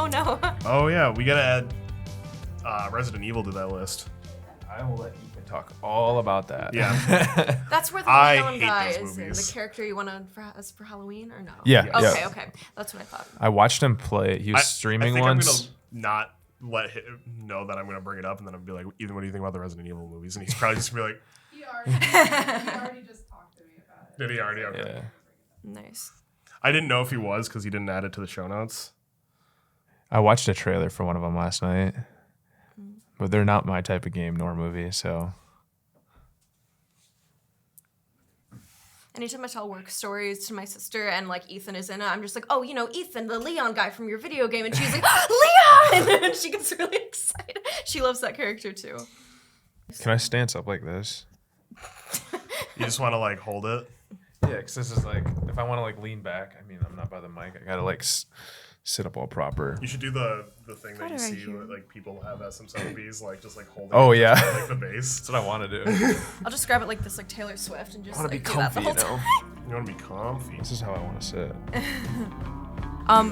Oh no. Oh yeah, we gotta add Resident Evil to that list. I will let Ethan talk all about that. Yeah. That's where the I Leon hate guy those is in. movies. The character you want as for Halloween or no? Yeah, Okay, yeah. okay. That's what I thought. I watched him play. He was streaming I think once. I'm gonna not let him know that I'm gonna bring it up, and then I'll be like, Ethan, what do you think about the Resident Evil movies? And he's probably just gonna be like, He already just talked to me about it. did he already? Okay. Yeah. Nice. I didn't know if he was because he didn't add it to the show notes. I watched a trailer for one of them last night, but they're not my type of game nor movie. So Anytime I tell work stories to my sister and like Ethan is in it, I'm just like, oh, you know, Ethan, the Leon guy from your video game. And she's like, Leon! And she gets really excited. She loves that character too. can I stance up like this? You just want to like hold it. Yeah, because this is like if I want to like lean back. I mean, I'm not by the mic. I gotta like sit up all proper. You should do the thing that you What see do I what, like people have SM7Bs, like just like holding. Oh, it, yeah. like the base. That's what I want to do. I'll just grab it like this, like Taylor Swift, and just I want to like be do that the comfy, whole you know. time. You want to be comfy. This is how I want to sit.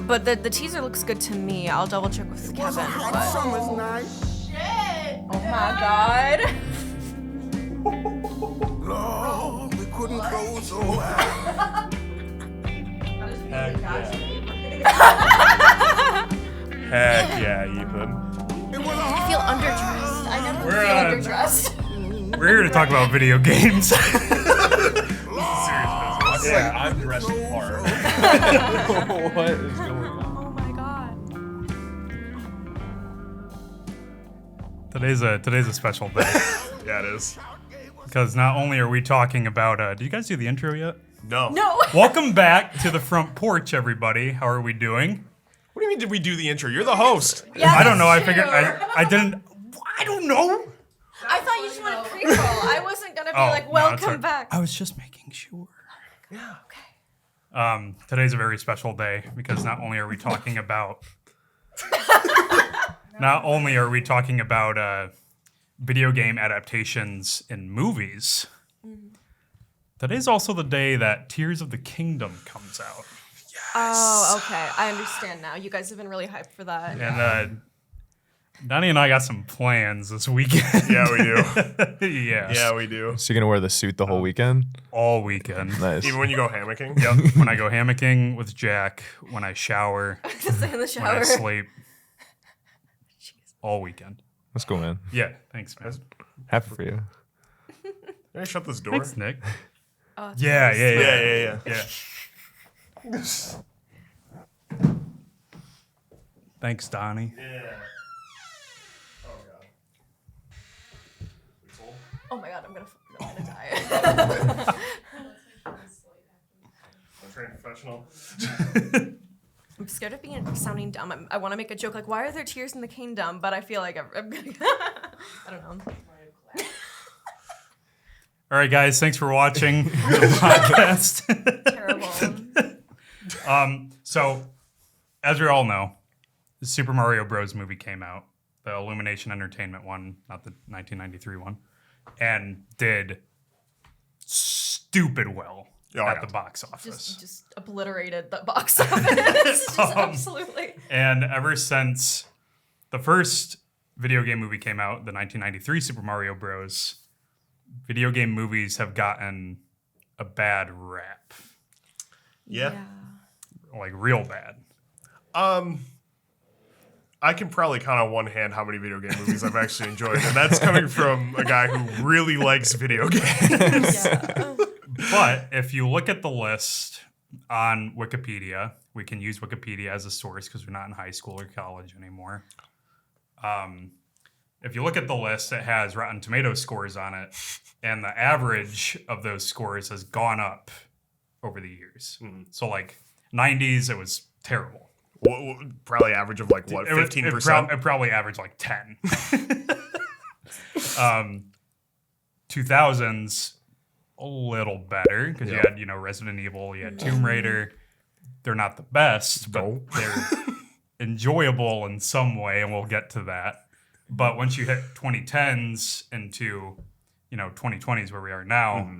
But the teaser looks good to me. I'll double check with Kevin. But... Summer's night. Oh my god. Lord, we couldn't close so wide. Heck yeah, Ethan. I feel underdressed. I never We're feel on. underdressed. We're here to talk about video games. Serious business. Yeah, I'm dressed hard. What is going on? Oh my god. Today's a special day Yeah, it is. because not only are we talking about. Did you guys do the intro yet? No. No. Welcome back to the front porch, everybody. How are we doing? What do you mean? Did we do the intro? You're the host. Yeah, I don't know. I that's figured true. I didn't. I don't know. I thought you just wanted pre-roll. I wasn't gonna be Oh, like, no, welcome it's all right. back. I was just making sure. Yeah. Today's a very special day because not only are we talking about video game adaptations in movies. Today's also the day that Tears of the Kingdom comes out. Oh, okay. I understand now. You guys have been really hyped for that. And Donnie and I got some plans this weekend. Yeah, we do. Yeah. Yeah, we do. So you're gonna wear the suit the whole weekend? All weekend. Nice. Even when you go hammocking. Yep. When I go hammocking with Jack, when I shower, Just in the when I shower. sleep. All weekend. Let's go, man. Yeah. Thanks, man. Happy for you. Can I shut this door? Thanks, Nick. Oh, it's Yeah, nice. yeah, yeah. Yeah. Yeah. Thanks, Donnie. Yeah. Oh god. Asshole. Oh my god, I'm gonna die. I'm trained professional. I'm scared of sounding dumb. I want to make a joke like, why are there tears in the kingdom? But I feel like I'm gonna... I don't know. All right, guys. Thanks for watching the podcast. Terrible. So, as we all know, the Super Mario Bros. Movie came out, the Illumination Entertainment one, not the 1993 one, and did stupid well Oh, at yeah. the box office. Just obliterated the box office. Just absolutely. And ever since the first video game movie came out, the 1993 Super Mario Bros., video game movies have gotten a bad rap. Yeah. Like, real bad. I can probably count on one hand how many video game movies I've actually enjoyed, and that's coming from a guy who really likes video games. Yeah. But if you look at the list on Wikipedia, we can use Wikipedia as a source because we're not in high school or college anymore. If you look at the list, it has Rotten Tomatoes scores on it, and the average of those scores has gone up over the years. So, like, 90s, it was terrible. Probably average of like what, 15%? It probably averaged like 10. 2000s, a little better because you had, Resident Evil, you had Tomb Raider. They're not the best, but they're enjoyable in some way, and we'll get to that. But once you hit 2010s into, 2020s where we are now,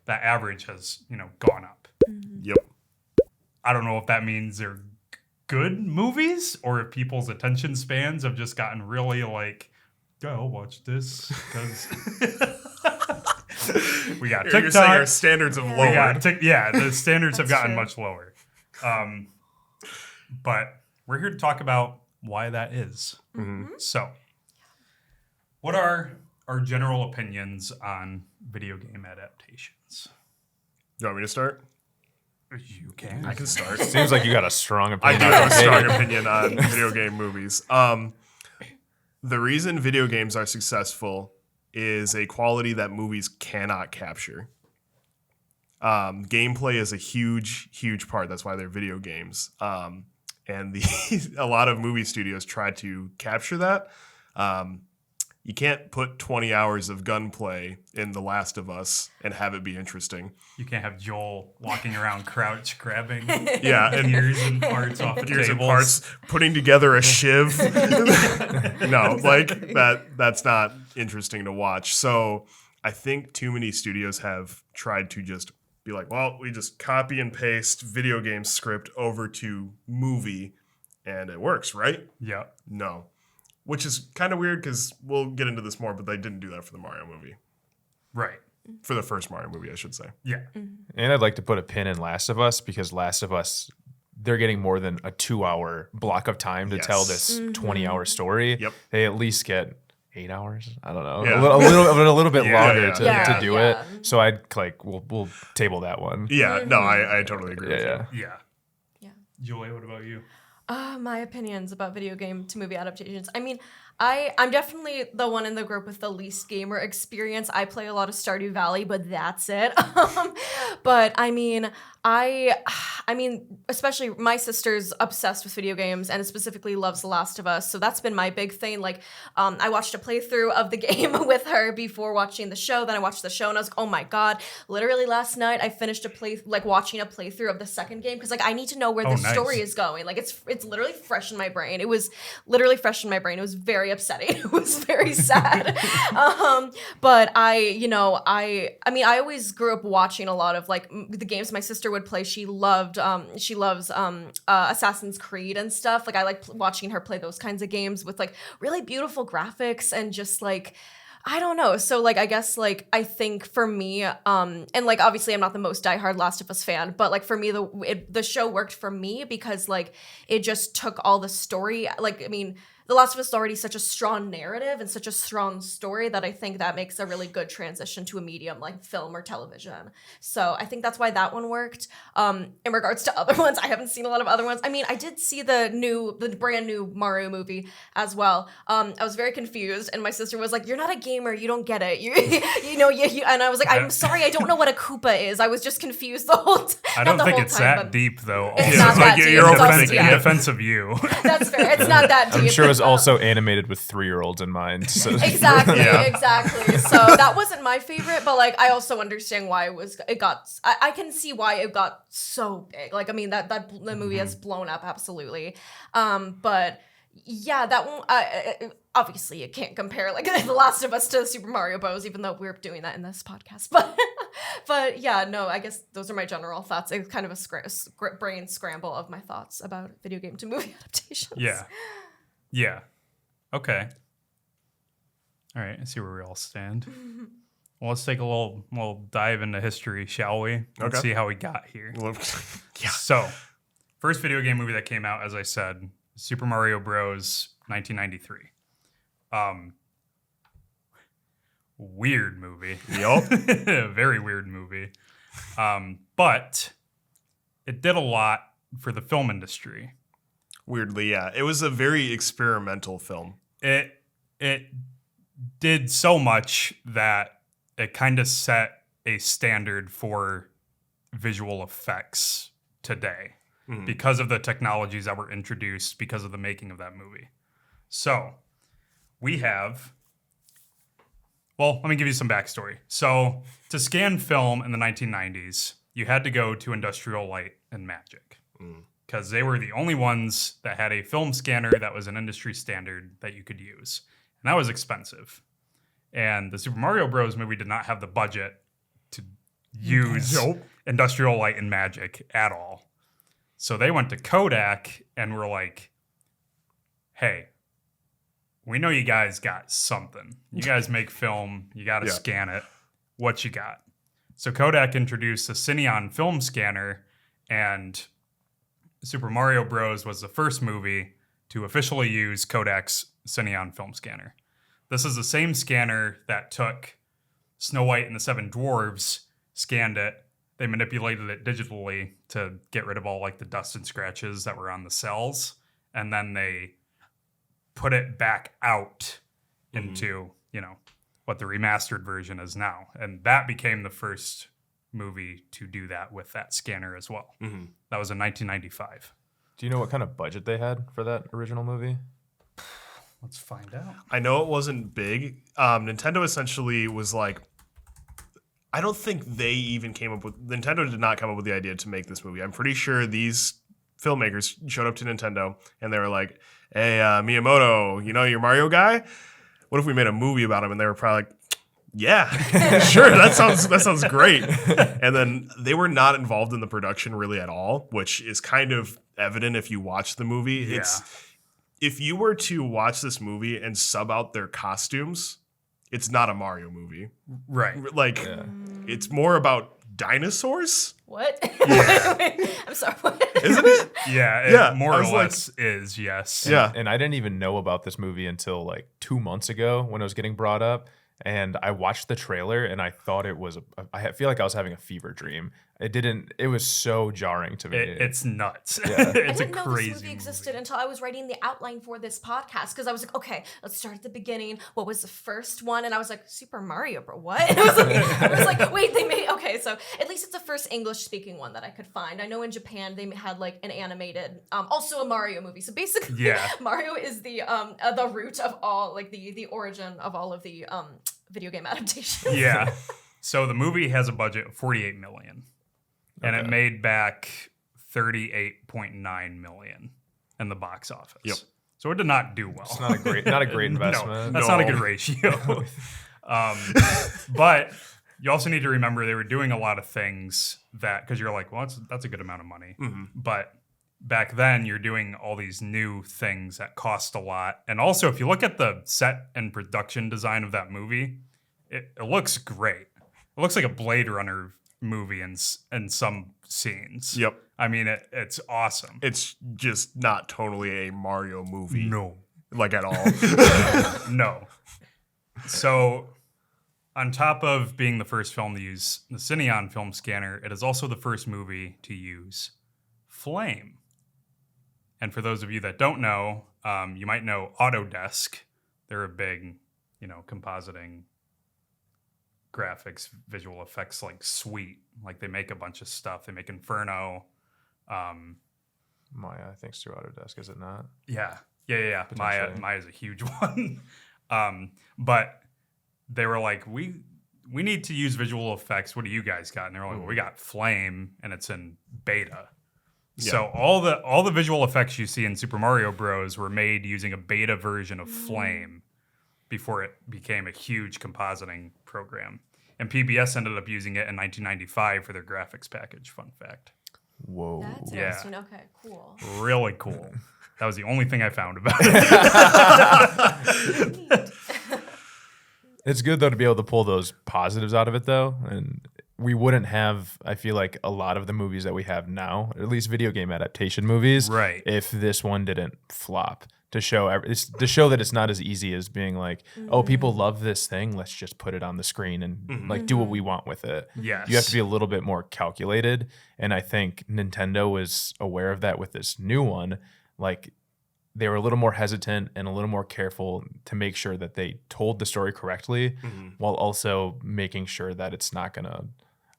that average has, gone up. Yep. I don't know if that means they're good movies or if people's attention spans have just gotten really like, yeah, I'll watch this because we got You're saying our TikTok. standards have We lowered. got the standards have That's gotten true. much lower. But we're here to talk about why that is. So, what are our general opinions on video game adaptations? You want me to start? You can. I can start. Seems like you got a strong I opinion. do have a Hey, strong opinion on video game movies. The reason video games are successful is a quality that movies cannot capture. Gameplay is a huge part. That's why they're video games. And a lot of movie studios try to capture that. You can't put 20 hours of gunplay in The Last of Us and have it be interesting. You can't have Joel walking around crouch grabbing Yeah, and ears and parts off of gears and tables. parts, putting together a shiv. No, like that's not interesting to watch. So I think too many studios have tried to just be like, well, we just copy and paste video game script over to movie and it works, right? Yeah. No. Which is kind of weird because we'll get into this more, but they didn't do that for the Mario movie. Right. For the first Mario movie, I should say. Yeah. And I'd like to put a pin in Last of Us because Last of Us, they're getting more than a 2-hour block of time to Yes. tell this 20-hour story. Yep. They at least get 8 hours. I don't know. Yeah. A little bit Yeah, longer yeah. to do Yeah. it. So I'd like we'll table that one. Yeah, no, I totally agree with Yeah. you. Yeah. Yeah. Julia, what about you? My opinions about video game to movie adaptations. I mean, I'm definitely the one in the group with the least gamer experience. I play a lot of Stardew Valley, but that's it. But I mean, especially my sister's obsessed with video games and specifically loves The Last of Us. So that's been my big thing. Like, I watched a playthrough of the game with her before watching the show. Then I watched the show and I was like, oh my God. Literally last night, I finished watching a playthrough of the second game because like I need to know where Oh, the nice. story is going. Like it's literally fresh in my brain. It was literally fresh in my brain. It was very upsetting. It was very sad. But I always grew up watching a lot of like the games my sister would play. She loves Assassin's Creed and stuff. Like I like watching her play those kinds of games with like really beautiful graphics and just like I don't know. So like I guess like I think for me and like obviously I'm not the most diehard Last of Us fan, but like for me the show worked for me because like it just took all the story. Like I mean The Last of Us is already such a strong narrative and such a strong story that I think that makes a really good transition to a medium like film or television. So I think that's why that one worked. In regards to other ones, I haven't seen a lot of other ones. I mean, I did see the brand new Mario movie as well. I was very confused, and my sister was like, "You're not a gamer, you don't get it." And I was like, "I'm sorry, I don't know what a Koopa is. I was just confused the whole time." I don't think it's that deep though. It's Yeah, not it's that like deep. you're It's also- overthinking In it. defense of you. That's fair. It's not that deep. I'm sure it was also animated with 3-year-olds in mind. So Exactly, Yeah. exactly. So that wasn't my favorite, but like I also understand why I can see why it got so big. Like I mean that the movie has blown up absolutely. But yeah, that one obviously you can't compare like The Last of Us to Super Mario Bros. Even though we're doing that in this podcast. But yeah, no, I guess those are my general thoughts. It's kind of a brain scramble of my thoughts about video game to movie adaptations. Yeah. Yeah. Okay. All right. I see where we all stand. Well, let's take a little dive into history, shall we? Let's Okay. see how we got here. Yeah. So, first video game movie that came out, as I said, Super Mario Bros. 1993. Weird movie. Yup. Very weird movie. But it did a lot for the film industry. Weirdly, yeah. It was a very experimental film. It did so much that it kind of set a standard for visual effects today because of the technologies that were introduced because of the making of that movie. So we have, well, let me give you some backstory. So to scan film in the 1990s, you had to go to Industrial Light and Magic because they were the only ones that had a film scanner that was an industry standard that you could use. And that was expensive. And the Super Mario Bros. Movie did not have the budget to use Nope. Industrial Light and Magic at all. So they went to Kodak and were like, hey, we know you guys got something. You guys make film. You got to scan it. What you got? So Kodak introduced a Cineon film scanner, and Super Mario Bros. Was the first movie to officially use Kodak's Cineon film scanner. This is the same scanner that took Snow White and the Seven Dwarves, scanned it, they manipulated it digitally to get rid of all like the dust and scratches that were on the cells, and then they put it back out into, you know, what the remastered version is now. And that became the first movie to do that with that scanner as well. That was in 1995. Do you know what kind of budget they had for that original movie? Let's find out. I know it wasn't big. Nintendo essentially was like, I don't think they even came up with, Nintendo did not come up with the idea to make this movie. I'm pretty sure these filmmakers showed up to Nintendo and they were like, hey, Miyamoto, you know your Mario guy? What if we made a movie about him? And they were probably like, yeah, sure, that sounds great. And then they were not involved in the production really at all, which is kind of evident if you watch the movie. Yeah. If you were to watch this movie and sub out their costumes, it's not a Mario movie. Right. Like, it's more about dinosaurs. What? Yeah. Wait, I'm sorry. What? Isn't it? Yeah, it more I or was like- less is, yes. Yeah. And I didn't even know about this movie until like 2 months ago when it was getting brought up. And I watched the trailer and I thought it was, I feel like I was having a fever dream. It was so jarring to me. It's nuts. Yeah. I It's a didn't know crazy this movie existed until I was writing the outline for this podcast, because I was like, okay, let's start at the beginning. What was the first one? And I was like, Super Mario Bros. What? And I was like, wait, they made, okay, so at least it's the first English-speaking one that I could find. I know in Japan they had like an animated, also a Mario movie. So basically, Yeah. Mario is the root of all, like the origin of all of the video game adaptations. Yeah. So the movie has a budget of $48 million. And it made back $38.9 million in the box office. Yep. So it did not do well. It's not a great investment. No, that's not a good ratio. But you also need to remember they were doing a lot of things that, because you're like, well, that's a good amount of money. But back then, you're doing all these new things that cost a lot. And also, if you look at the set and production design of that movie, it looks great. It looks like a Blade Runner movie in some scenes. Yep. I mean, it's awesome. It's just not totally a Mario movie. No. Like at all. No. So, on top of being the first film to use the Cineon film scanner, it is also the first movie to use Flame. And for those of you that don't know, you might know Autodesk. They're a big, compositing, graphics, visual effects like suite. Like they make a bunch of stuff. They make Inferno. Maya, I think, through Autodesk, is it not? Yeah. Potentially. Maya's a huge one. But they were like, we need to use visual effects. What do you guys got? And they were like, well, we got Flame, and it's in beta. Yeah. So all the visual effects you see in Super Mario Bros. Were made using a beta version of Flame before it became a huge compositing program. And PBS ended up using it in 1995 for their graphics package. Fun fact. Whoa. That's Yeah. interesting. Okay, cool. Really cool. That was the only thing I found about it. It's good, though, to be able to pull those positives out of it, though. And we wouldn't have, I feel like, a lot of the movies that we have now, or at least video game adaptation movies, Right. if this one didn't flop. To show that it's not as easy as being like, oh, people love this thing, let's just put it on the screen and like do what we want with it. Yes. You have to be a little bit more calculated, and I think Nintendo was aware of that with this new one. Like, they were a little more hesitant and a little more careful to make sure that they told the story correctly, while also making sure that it's not gonna,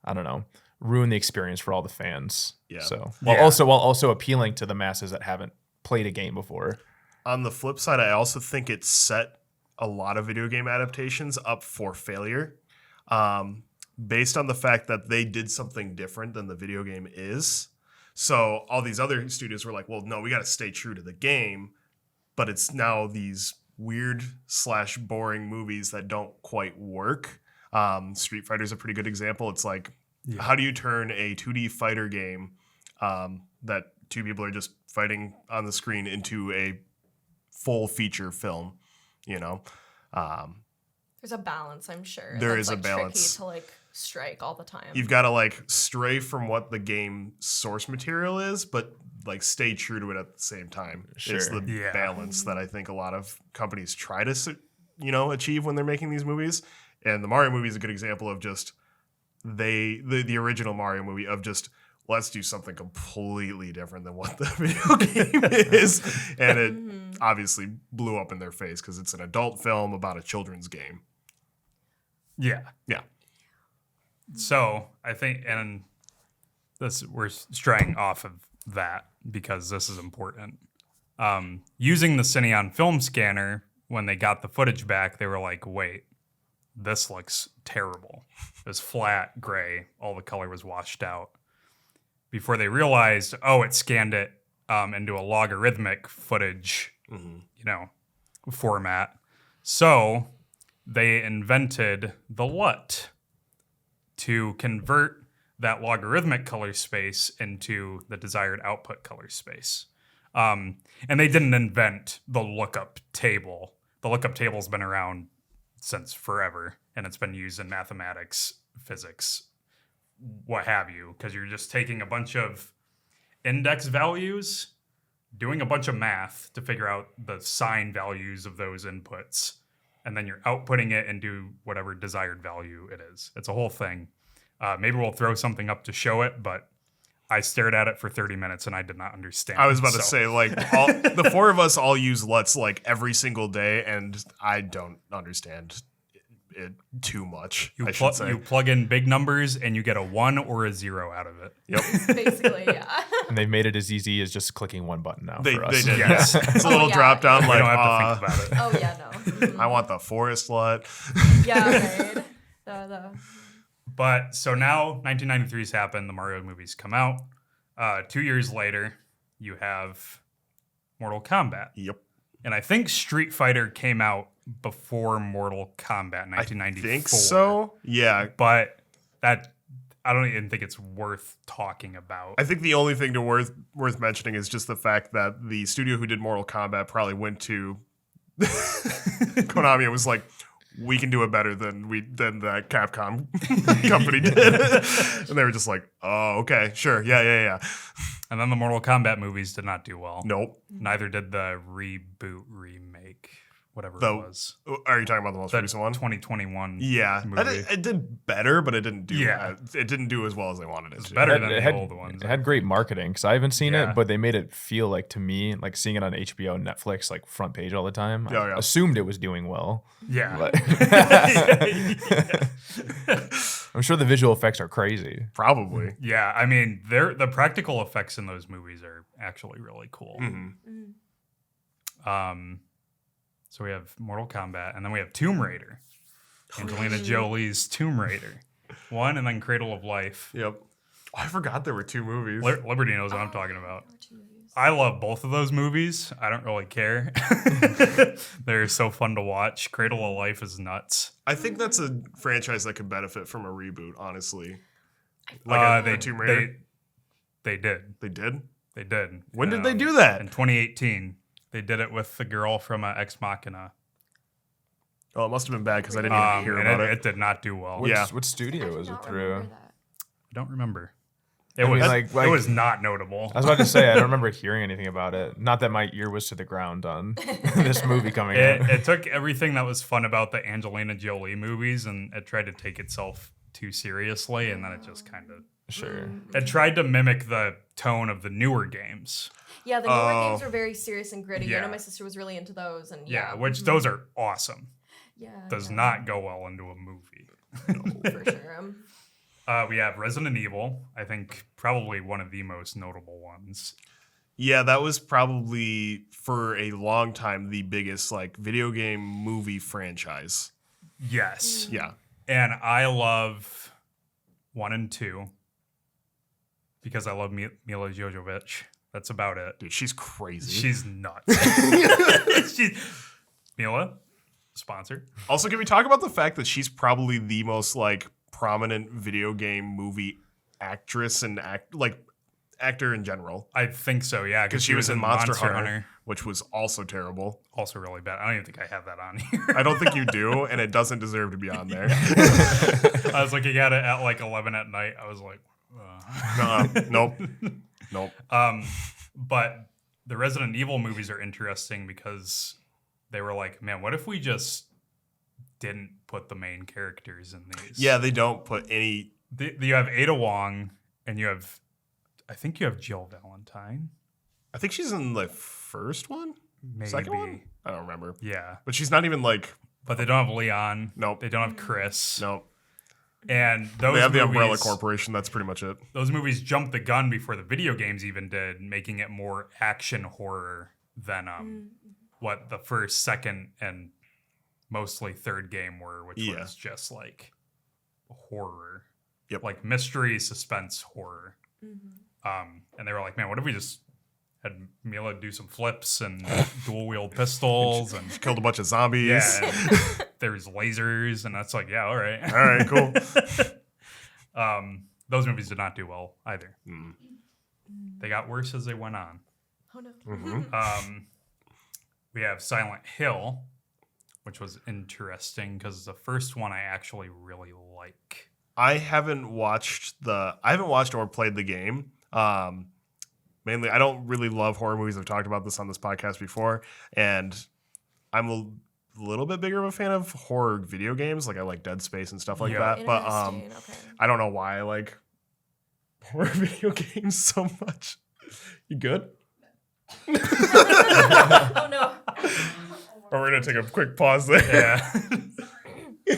I don't know, ruin the experience for all the fans. Yeah. So Yeah. while also appealing to the masses that haven't played a game before. On the flip side, I also think it set a lot of video game adaptations up for failure, based on the fact that they did something different than the video game is. So all these other studios were like, well, no, we got to stay true to the game, but it's now these weird / boring movies that don't quite work. Street Fighter is a pretty good example. It's like, how do you turn a 2D fighter game that two people are just fighting on the screen into a full feature film, you know. There's a balance, I'm sure. There that's, is a like, balance. tricky to like strike all the time. You've got to like stray from what the game source material is, but like stay true to it at the same time. It's Sure. the balance that I think a lot of companies try to, achieve when they're making these movies. And the Mario movie is a good example of just the original Mario movie of just let's do something completely different than what the video game is. And it obviously blew up in their face because it's an adult film about a children's game. Yeah. Yeah. So I think, and this we're straying off of that because this is important. Using the Cineon film scanner, when they got the footage back, they were like, wait, this looks terrible. It was flat, gray, all the color was washed out. Before they realized, it scanned it into a logarithmic footage, format. So they invented the LUT to convert that logarithmic color space into the desired output color space. And they didn't invent the lookup table. The lookup table's been around since forever, and it's been used in mathematics, physics, what have you, because you're just taking a bunch of index values, doing a bunch of math to figure out the sign values of those inputs, and then you're outputting it into whatever desired value it is. It's a whole thing. Maybe we'll throw something up to show it, but I stared at it for 30 minutes and I did not understand. I was about to say, like, the four of us all use LUTs like every single day, and I don't understand it too much. I should say. You plug in big numbers and you get a 1 or a 0 out of it. Yep. Basically, yeah. And they've made it as easy as just clicking one button now They for us. did. Yes. It's a little yeah. drop down. We Like, don't have to think about it. Oh yeah, no. Mhm. I want the forest LUT. Yeah, right. The But so now 1993's happened. The Mario movies come out. 2 years later, you have Mortal Kombat. Yep. And I think Street Fighter came out before Mortal Kombat in 1994. I think so. Yeah. But that I don't even think it's worth talking about. I think the only thing worth mentioning is just the fact that the studio who did Mortal Kombat probably went to Konami and was like, we can do it better than that Capcom company did. And they were just like, oh, okay, sure. Yeah. And then the Mortal Kombat movies did not do well. Nope. Neither did the remake, whatever The- it was. Are you talking about the most That recent one? 2021 Yeah. movie. It did better, but it didn't do Yeah. it didn't do as well as they wanted it It's to. better than the old ones. It had great marketing because I haven't seen Yeah. it, but they made it feel like, to me, like seeing it on HBO and Netflix, like front page all the time. Oh, yeah. I assumed it was doing well. Yeah. But I'm sure the visual effects are crazy. Probably. Yeah, I mean, the practical effects in those movies are actually really cool. Mhm. So we have Mortal Kombat, and then we have Tomb Raider. Angelina Jolie's Tomb Raider. One, and then Cradle of Life. Yep. Oh, I forgot there were two movies. Liberty knows what I'm talking about. I love both of those movies. I don't really care. They're so fun to watch. Cradle of Life is nuts. I think that's a franchise that could benefit from a reboot, honestly. Like a Tomb Raider. They did. They did? They did. When did they do that? In 2018. They did it with the girl from Ex Machina. Oh, it must have been bad because I didn't even hear And about it it. did not do well. What, Yeah. what studio was it through? I don't remember. It I mean, was like- it was not notable. I was about to say, I don't remember hearing anything about it. Not that my ear was to the ground on this movie coming out. It took everything that was fun about the Angelina Jolie movies and it tried to take itself too seriously, and then it just kind of Sure. it tried to mimic the tone of the newer games. Yeah, the newer games are very serious and gritty. I Yeah. know my sister was really into those, and Yeah, yeah, which those are awesome. yeah, Does yeah. not go well into a movie. No, for sure. We have Resident Evil. I think probably one of the most notable ones. Yeah, that was probably for a long time the biggest like video game movie franchise. Yes. Yeah. And I love 1 and 2 because I love Mila Jovovich. That's about it. Dude, she's crazy. She's nuts. Mila, sponsor. Also, can we talk about the fact that she's probably the most like prominent video game movie actress and actor in general. I think so, yeah. Because she was in Monster Hunter, which was also terrible. Also really bad. I don't even think I have that on here. I don't think you do, and it doesn't deserve to be on there. I was looking at it at like 11 at night. I was like, Nope. But the Resident Evil movies are interesting because they were like, man, what if we just didn't put the main characters in these? Yeah, they don't put any. You have Ada Wong, and I think you have Jill Valentine. I think she's in the first one? Maybe. Second one? I don't remember. Yeah. But she's not even like. But they don't have Leon. Nope. They don't have Chris. Nope. And those They have the movies, Umbrella Corporation. That's pretty much it. Those movies jumped the gun before the video games even did, making it more action horror than what the first, second, and mostly third game were, which was just like horror. Yep. Like mystery, suspense, horror. And they were like, man, what if we just had Mila do some flips and dual wield pistols and Killed a bunch of zombies. yeah, and there's lasers, and that's like, yeah, all right. All right, cool. Those movies did not do well either. They got worse as they went on. Oh no. We have Silent Hill, which was interesting because the first one I actually really like. I haven't watched or played the game. Mainly, I don't really love horror movies. I've talked about this on this podcast before, and I'm a little bit bigger of a fan of horror video games. Like I like Dead Space and stuff like that. But Interesting, okay. I don't know why I like horror video games so much. You good? Oh no. Or we're gonna take a quick pause there. Yeah.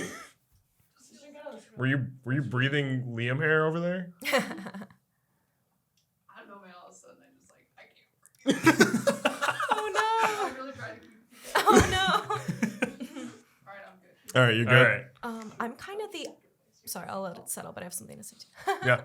Were you breathing Liam hair over there? I don't know, man. All of a sudden, I'm just like, I can't breathe. Oh no. I'm really trying to keep. Oh no. All right, I'm good. All right, you All good? right. I'm kind of the. Sorry, I'll let it settle, but I have something to say too. Yeah.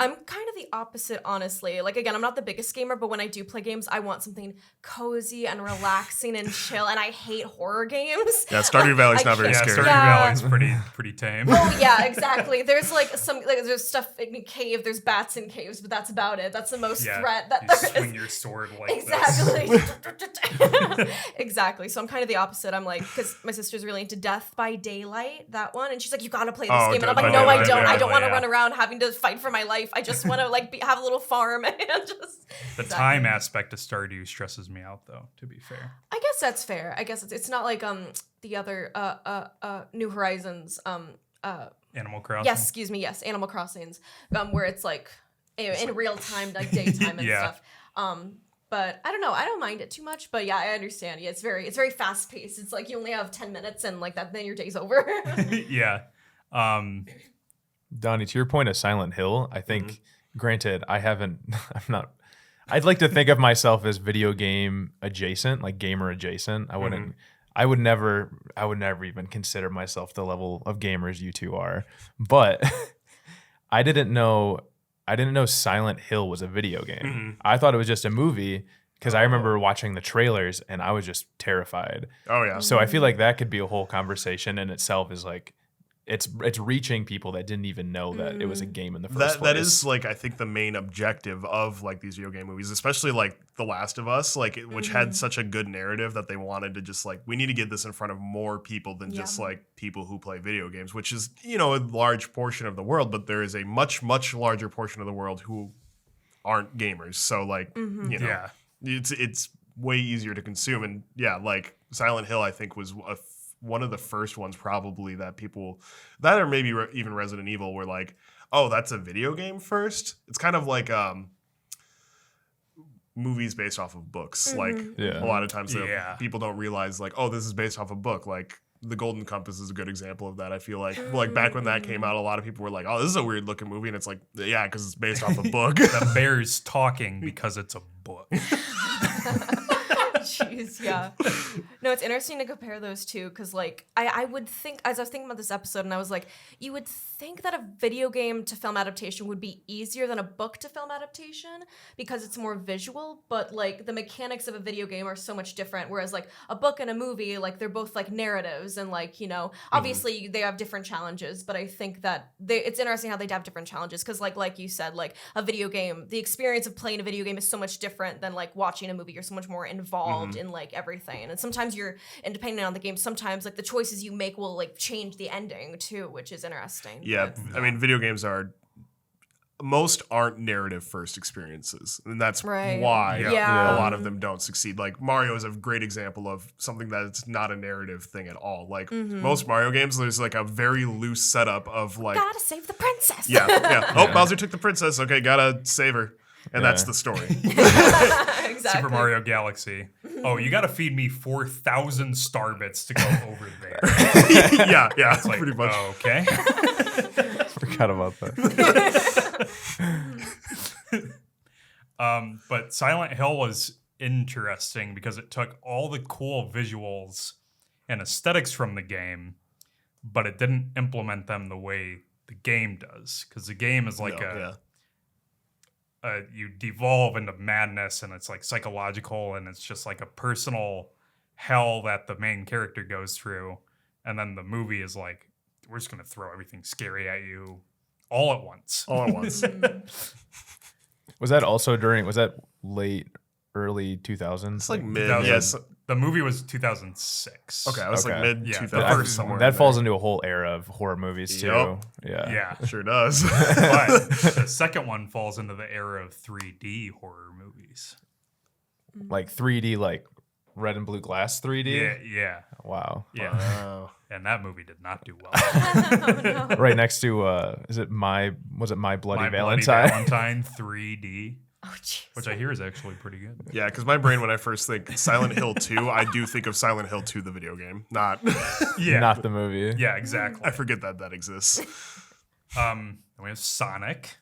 I'm kind of the opposite, honestly. Like, again, I'm not the biggest gamer, but when I do play games, I want something cozy and relaxing and chill, and I hate horror games. Yeah, Stardew Valley's not very Yeah, scary. Stardew Yeah. Valley's pretty tame. Oh yeah, exactly. There's like there's stuff in a cave. There's bats in caves, but that's about it. That's the most threat that you there swing is. your sword like Exactly. this. Exactly. So I'm kind of the opposite. I'm like, because my sister's really into Death by Daylight, that one, and she's like, you gotta play this Oh, game, and I'm Death like, by no, I Daylight, don't. yeah, I don't want to yeah. run around having to fight for my life. I just want to like have a little farm and just. The time aspect of Stardew stresses me out, though. To be fair. I guess that's fair. I guess it's not like the other New Horizons Animal Crossing. yes, excuse me, yes, Animal Crossings, where it's like in real time, like daytime and Yeah. stuff. But I don't know, I don't mind it too much. But yeah, I understand. Yeah, it's very fast paced. It's like you only have 10 minutes and like that, then your day's over. Yeah. Donnie, to your point of Silent Hill, I think, granted, I'm not, I'd like to think of myself as video game adjacent, like gamer adjacent. I would never even consider myself the level of gamers you two are. But I didn't know Silent Hill was a video game. I thought it was just a movie because I remember watching the trailers and I was just terrified. Oh yeah. So I feel like that could be a whole conversation in itself. Is like it's reaching people that didn't even know that it was a game in the first place. That is like I think the main objective of like these video game movies, especially like The Last of Us, like which had such a good narrative that they wanted to just like we need to get this in front of more people than just like people who play video games, which is a large portion of the world, but there is a much larger portion of the world who aren't gamers. So like Yeah. it's way easier to consume, and yeah, like Silent Hill I think was one of the first ones probably that people that or maybe even Resident Evil were like, oh, that's a video game first. It's kind of like movies based off of books. Like a lot of times people don't realize like, oh, this is based off a book. Like The Golden Compass is a good example of that. I feel like back when that came out, a lot of people were like, oh, this is a weird looking movie, and it's like, yeah, because it's based off a book. The bear's talking because it's a book. jeez, yeah. No, it's interesting to compare those two because, like, I would think, as I was thinking about this episode, and I was like, you would think that a video game to film adaptation would be easier than a book to film adaptation because it's more visual, but, like, the mechanics of a video game are so much different, whereas, like, a book and a movie, like, they're both, like, narratives, and, like, you know, obviously they have different challenges, but I think that it's interesting how they have different challenges because, like you said, like, a video game, the experience of playing a video game is so much different than, like, watching a movie. You're so much more involved in, like, everything, and sometimes and depending on the game, sometimes, like, the choices you make will, like, change the ending too, which is interesting. Yeah, I mean, video games aren't narrative first experiences, and that's Right. why Yeah. a lot of them don't succeed. Like Mario is a great example of something that's not a narrative thing at all. Like most Mario games, there's like a very loose setup of like, Gotta save the princess. yeah. Oh, Bowser took the princess. Okay, gotta save her, and that's the story. Exactly. Super Mario Galaxy. Oh, you got to feed me 4,000 star bits to go over there. yeah, It's like, pretty much. okay. Forgot about that. But Silent Hill was interesting because it took all the cool visuals and aesthetics from the game, but it didn't implement them the way the game does. Because the game is like you devolve into madness, and it's like psychological, and it's just like a personal hell that the main character goes through. And then the movie is like, we're just going to throw everything scary at you all at once. All at once. Was that late, early 2000s? It's like mid. 2000 Yes. The movie was 2006. Okay, I was like Okay. mid Yeah, 2000s the first somewhere. that in falls into a whole era of horror movies too. Yup. Yeah. Yeah. there. Sure does. But the second one falls into the era of 3D horror movies. Like 3D, like red and blue glass 3D. Yeah. Wow. Yeah. Wow. And that movie did not do well. Right next to was it My Bloody My Bloody Valentine? Valentine 3D, Oh, jeez. which I hear is actually pretty good. Yeah, because my brain, when I first think Silent Hill 2, I do think of Silent Hill 2, the video game, not. Yeah. Not the movie. Yeah, exactly. I forget that exists. And we have Sonic.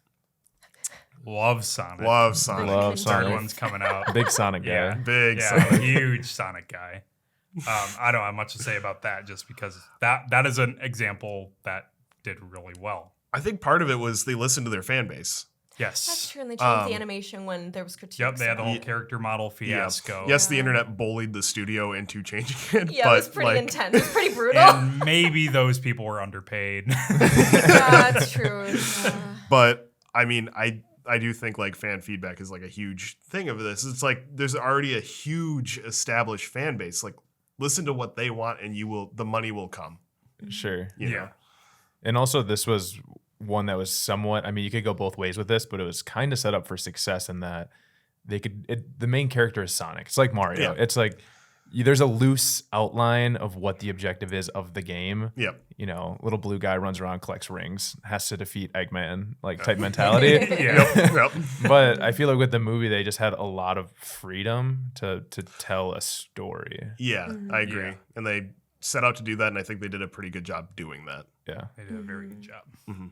Love Sonic. Love Sonic. Love Third Sonic. one's coming out. Big Sonic guy. Yeah. Big Yeah, Sonic. huge Sonic guy. I don't have much to say about that just because that is an example that did really well. I think part of it was they listened to their fan base. Yes. That's true, and they changed the animation when there was critiques. Yep, they had the whole Yeah. character model fiasco. Yes, the internet bullied the studio into changing it. Yeah, but it was pretty like, intense. It was pretty brutal. And maybe those people were underpaid. Yeah, that's true. But I mean, I do think like fan feedback is like a huge thing of this. It's like there's already a huge established fan base. Like listen to what they want, and the money will come. Sure. You Yeah. know? And also, this was one that was somewhat. I mean, you could go both ways with this, but it was kind of set up for success in that the main character is Sonic. It's like Mario. Yeah. It's like there's a loose outline of what the objective is of the game. Yep. You know, little blue guy runs around, collects rings, has to defeat Eggman, like type mentality. Yeah. Yep. But I feel like with the movie, they just had a lot of freedom to tell a story. Yeah, I agree. Yeah. And they set out to do that, and I think they did a pretty good job doing that. Yeah. They did a very good job. Mhm.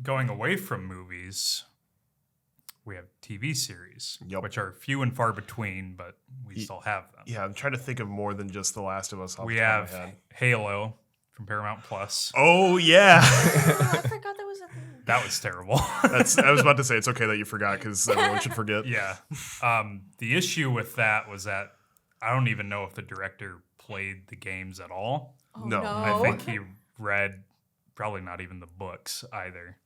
Going away from movies, we have TV series, Yep. which are few and far between, but we still have them. Yeah, I'm trying to think of more than just The Last of Us. Off We the top of have my head. Halo from Paramount Plus. Oh yeah, Oh, I forgot that was a thing. That was terrible. I was about to say it's okay that you forgot because everyone should forget. Yeah. The issue with that was that I don't even know if the director played the games at all. Oh, No, I think he read probably not even the books either.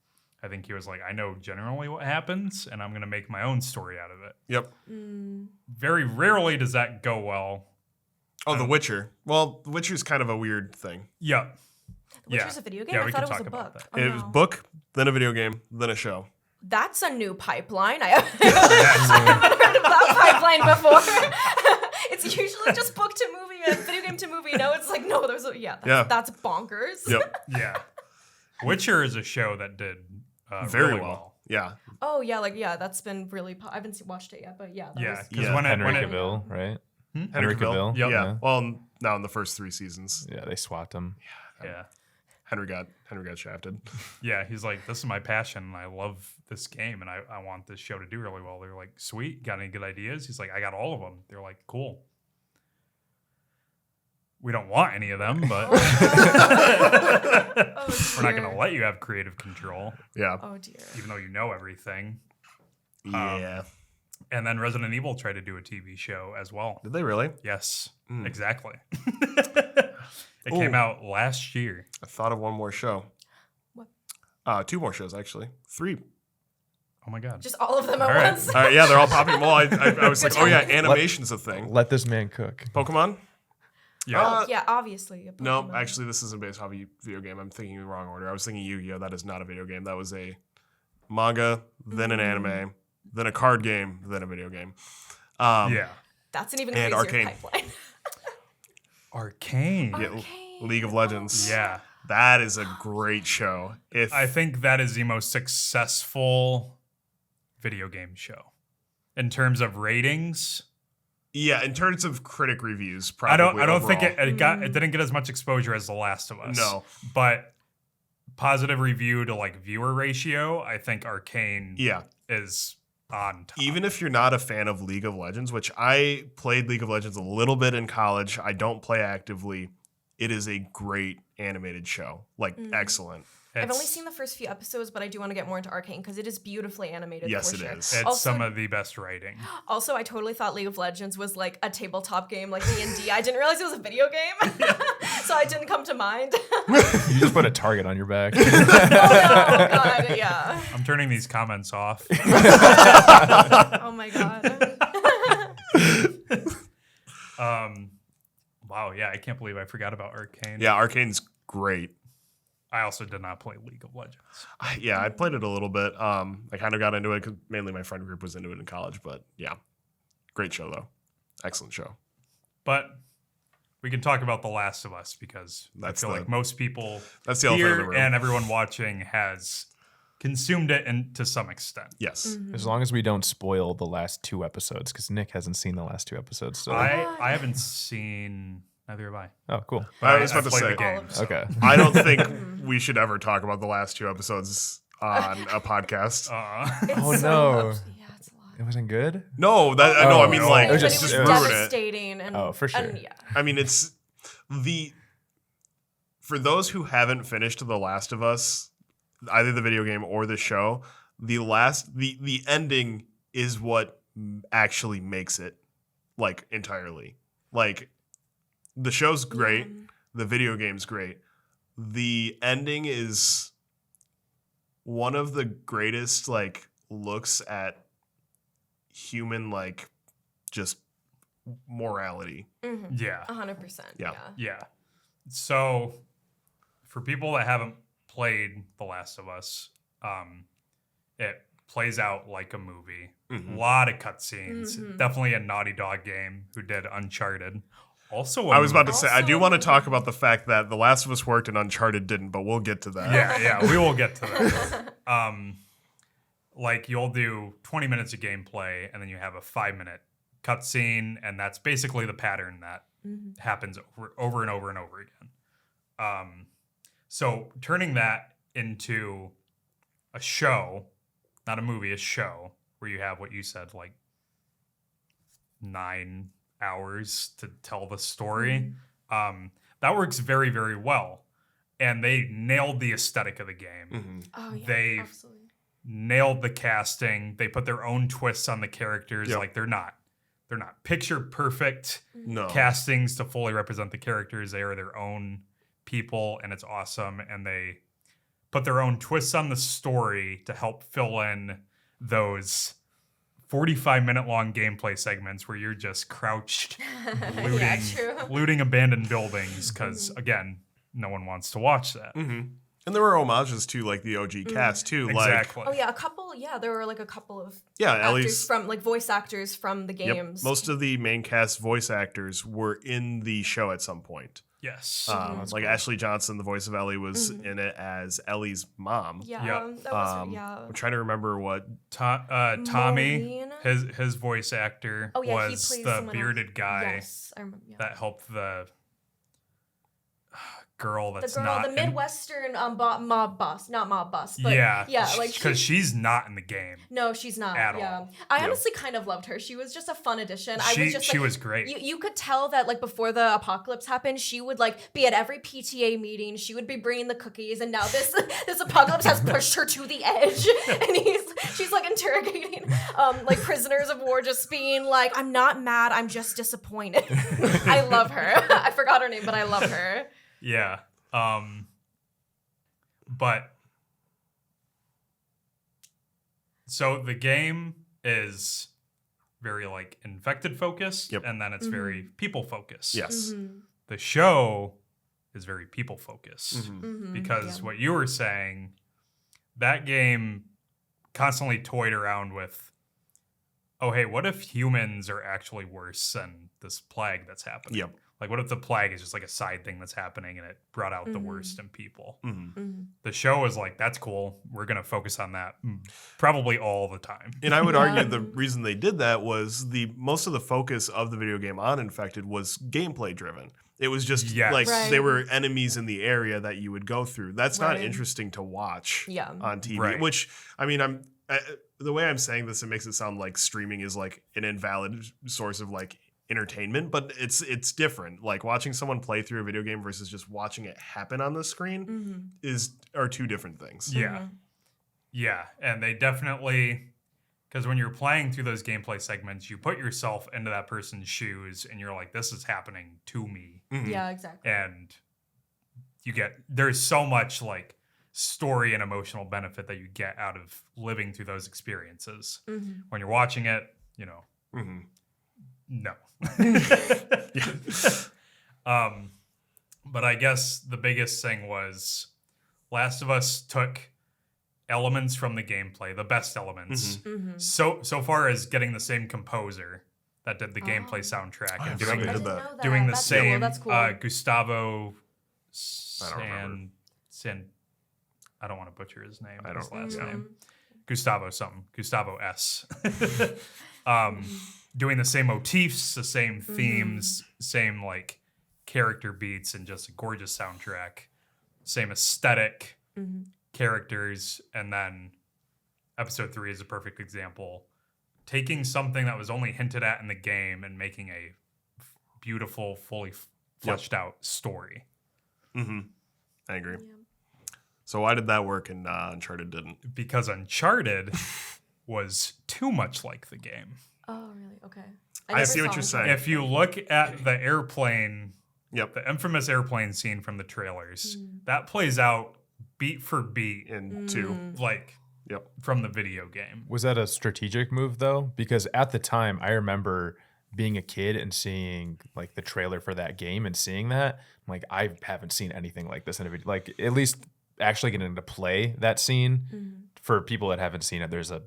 I think he was like, I know generally what happens, and I'm going to make my own story out of it. Yep. Very rarely does that go well. Oh, The Witcher. Well, The Witcher's kind of a weird thing. Yeah. Which Yeah. was a video game? Yeah, I we thought could it was a talk about book. that. Oh, It was no. book, then a video game, then a show. That's a new pipeline. I haven't heard of that pipeline before. It's usually just book to movie and video game to movie. No, it's like, no, there's a, that's bonkers. Yep. Yeah. Witcher is a show that did Very really well. Yeah. Oh, yeah, that's been really, I haven't watched it yet, but yeah. That Yeah, was, because Yeah. when Henry it Cavill, right? Henry Cavill. Yep. Yeah. Well, now in the first 3 seasons. Yeah, they swapped him. yeah. Henry got shafted. Yeah, he's like, this is my passion, and I love this game, and I want this show to do really well. They're like, sweet, got any good ideas? He's like, I got all of them. They're like, cool. We don't want any of them, but we're not going to let you have creative control, Yeah. Oh dear. even though you know everything. Yeah. And then Resident Evil tried to do a TV show as well. Did they really? Yes, Mm. exactly. It came Ooh. out last year. I thought of one more show. What? 2 more shows, actually. 3. Oh my god. Just all of them at All right. once. Yeah, they're all popping. Well, I was like, oh yeah, animation's a thing. Let this man cook. Pokemon? Yeah. Yeah, obviously. a No, Pokemon. actually, this isn't based off a video game. I'm thinking in the wrong order. I was thinking Yu-Gi-Oh! That is not a video game. That was a manga, then an anime, then a card game, then a video game. Yeah. That's an even And crazier Arcane. pipeline. Arcane. Yeah, Arcane. League of Legends. Yeah. That is a great show. If I think that is the most successful video game show in terms of ratings. yeah, in terms of critic reviews, I probably don't think overall. it didn't get as much exposure as The Last of Us. No. But positive review to like viewer ratio, I think Arcane Yeah, is on top. even if you're not a fan of League of Legends, which I played League of Legends a little bit in college, I don't play actively. It is a great animated show, like excellent. I've only seen the first few episodes, but I do want to get more into Arcane because it is beautifully animated. Yes, for it sure. is. It's Also- some of the best writing. Also, I totally thought League of Legends was like a tabletop game, like D&D. I didn't realize it was a video game, so it didn't come to mind. You just put a target on your back. Oh god, yeah. I'm turning these comments off. Oh my god. Wow, yeah, I can't believe I forgot about Arcane. Yeah, Arcane's great. I also did not play League of Legends. Yeah, I played it a little bit. I kind of got into it because mainly my friend group was into it in college. But yeah, great show though. Excellent show. But we can talk about The Last of Us because That's I feel the- like most people That's the elephant in the here room. and everyone watching has consumed it to some extent. Yes. As long as we don't spoil the last 2 episodes, because Nick hasn't seen the last 2 episodes. So. I haven't seen, neither have I. Oh, cool. But I was about to played say- the game. All of So. Okay. I don't think we should ever talk about the last 2 episodes on a podcast. It's Oh, so no. yeah, it's a lot. It wasn't good? No, that no, I mean no. like It was But just- it was it was- ruin it. devastating. And, Oh, for sure. And, yeah. I mean, it's for those who haven't finished The Last of Us, either the video game or the show, the ending is what actually makes it like entirely. Like the show's great, the video game's great. The ending is one of the greatest like looks at human like just morality. Yeah. 100%. Yeah. Yeah. So, for people that haven't played The Last of Us, it plays out like a movie. Mhm. A lot of cutscenes. Definitely a Naughty Dog game who did Uncharted. Also, I was about to say, I do Also- want to talk about the fact that The Last of Us worked and Uncharted didn't, but we'll get to that. Yeah, we will get to that. Like you'll do 20 minutes of gameplay and then you have a 5-minute cutscene, and that's basically the pattern that happens over and over and over again. So turning that into a show, not a movie, a show, where you have what you said, like 9 hours to tell the story, that works very, very well. And they nailed the aesthetic of the game. Mhm. Oh, yeah. They- absolutely. Nailed the casting. They put their own twists on the characters. Yep. Like they're not picture perfect No. castings to fully represent the characters. They are their own people, and it's awesome. And they put their own twists on the story to help fill in those 45-minute long gameplay segments where you're just crouched looting, Yeah, true. looting abandoned buildings because again, no one wants to watch that. Mhm. And there were homages to like the OG cast too. Exactly. Oh yeah, a couple. Yeah, there were like a couple of Yeah, at actors least from like voice actors from the yep, games. most of the main cast voice actors were in the show at some point. Yes. Like Ashley Johnson, the voice of Ellie, was in it as Ellie's mom. Yeah, Yep. that was yeah. I'm trying to remember what. Tommy, Maureen? his voice actor, Oh yeah, he was plays the someone bearded else. guy Yes, I remember. Yeah. that helped the girl that's the girl, not the Midwestern mob boss, not mob boss, but like because she's not in the game. No, she's not. At Yeah, all. I honestly kind of loved her. She was just a fun addition. I was just She like, was great. You could tell that like before the apocalypse happened, she would like be at every PTA meeting. She would be bringing the cookies, and now this apocalypse has pushed her to the edge, and she's like interrogating like prisoners of war, just being like, I'm not mad, I'm just disappointed. I love her. I forgot her name, but I love her. Yeah. But so the game is very like infected focused, and then it's very people focused. Yes. The show is very people focused Mm-hmm. because what you were saying, that game constantly toyed around with, oh, hey, what if humans are actually worse than this plague that's happening? Yep. Like, what if the plague is just like a side thing that's happening and it brought out the worst in people? Mm-hmm. The show is like, that's cool. We're going to focus on that probably all the time. And I would argue the reason they did that was most of the focus of the video game on Infected was gameplay driven. It was just like they were enemies in the area that you would go through. That's not interesting to watch on TV. Which, I mean, the way I'm saying this, it makes it sound like streaming is like an invalid source of like entertainment, but it's different. Like watching someone play through a video game versus just watching it happen on the screen are two different things. Yeah, and they definitely, because when you're playing through those gameplay segments, you put yourself into that person's shoes and you're like, this is happening to me. Yeah, exactly. And there's so much like story and emotional benefit that you get out of living through those experiences. When you're watching it, no. But I guess the biggest thing was Last of Us took elements from the gameplay, the best elements. So far as getting the same composer that did the gameplay soundtrack and doing the same Gustavo I don't want to butcher his name. His last name. Gustavo S. Doing the same motifs, the same themes, same like character beats, and just a gorgeous soundtrack. Same aesthetic, characters, and then episode 3 is a perfect example. Taking something that was only hinted at in the game and making a beautiful, fully fleshed out story. I agree. So why did that work and Uncharted didn't? Because Uncharted was too much like the game. Oh, really? Okay. I see what you're saying. If you look at the airplane, the infamous airplane scene from the trailers, that plays out beat for beat in 2. Like from the video game. Was that a strategic move though? Because at the time, I remember being a kid and seeing like the trailer for that game and seeing that, I'm like, I haven't seen anything like this in a video. Like at least actually getting to play that scene. For people that haven't seen it, there's a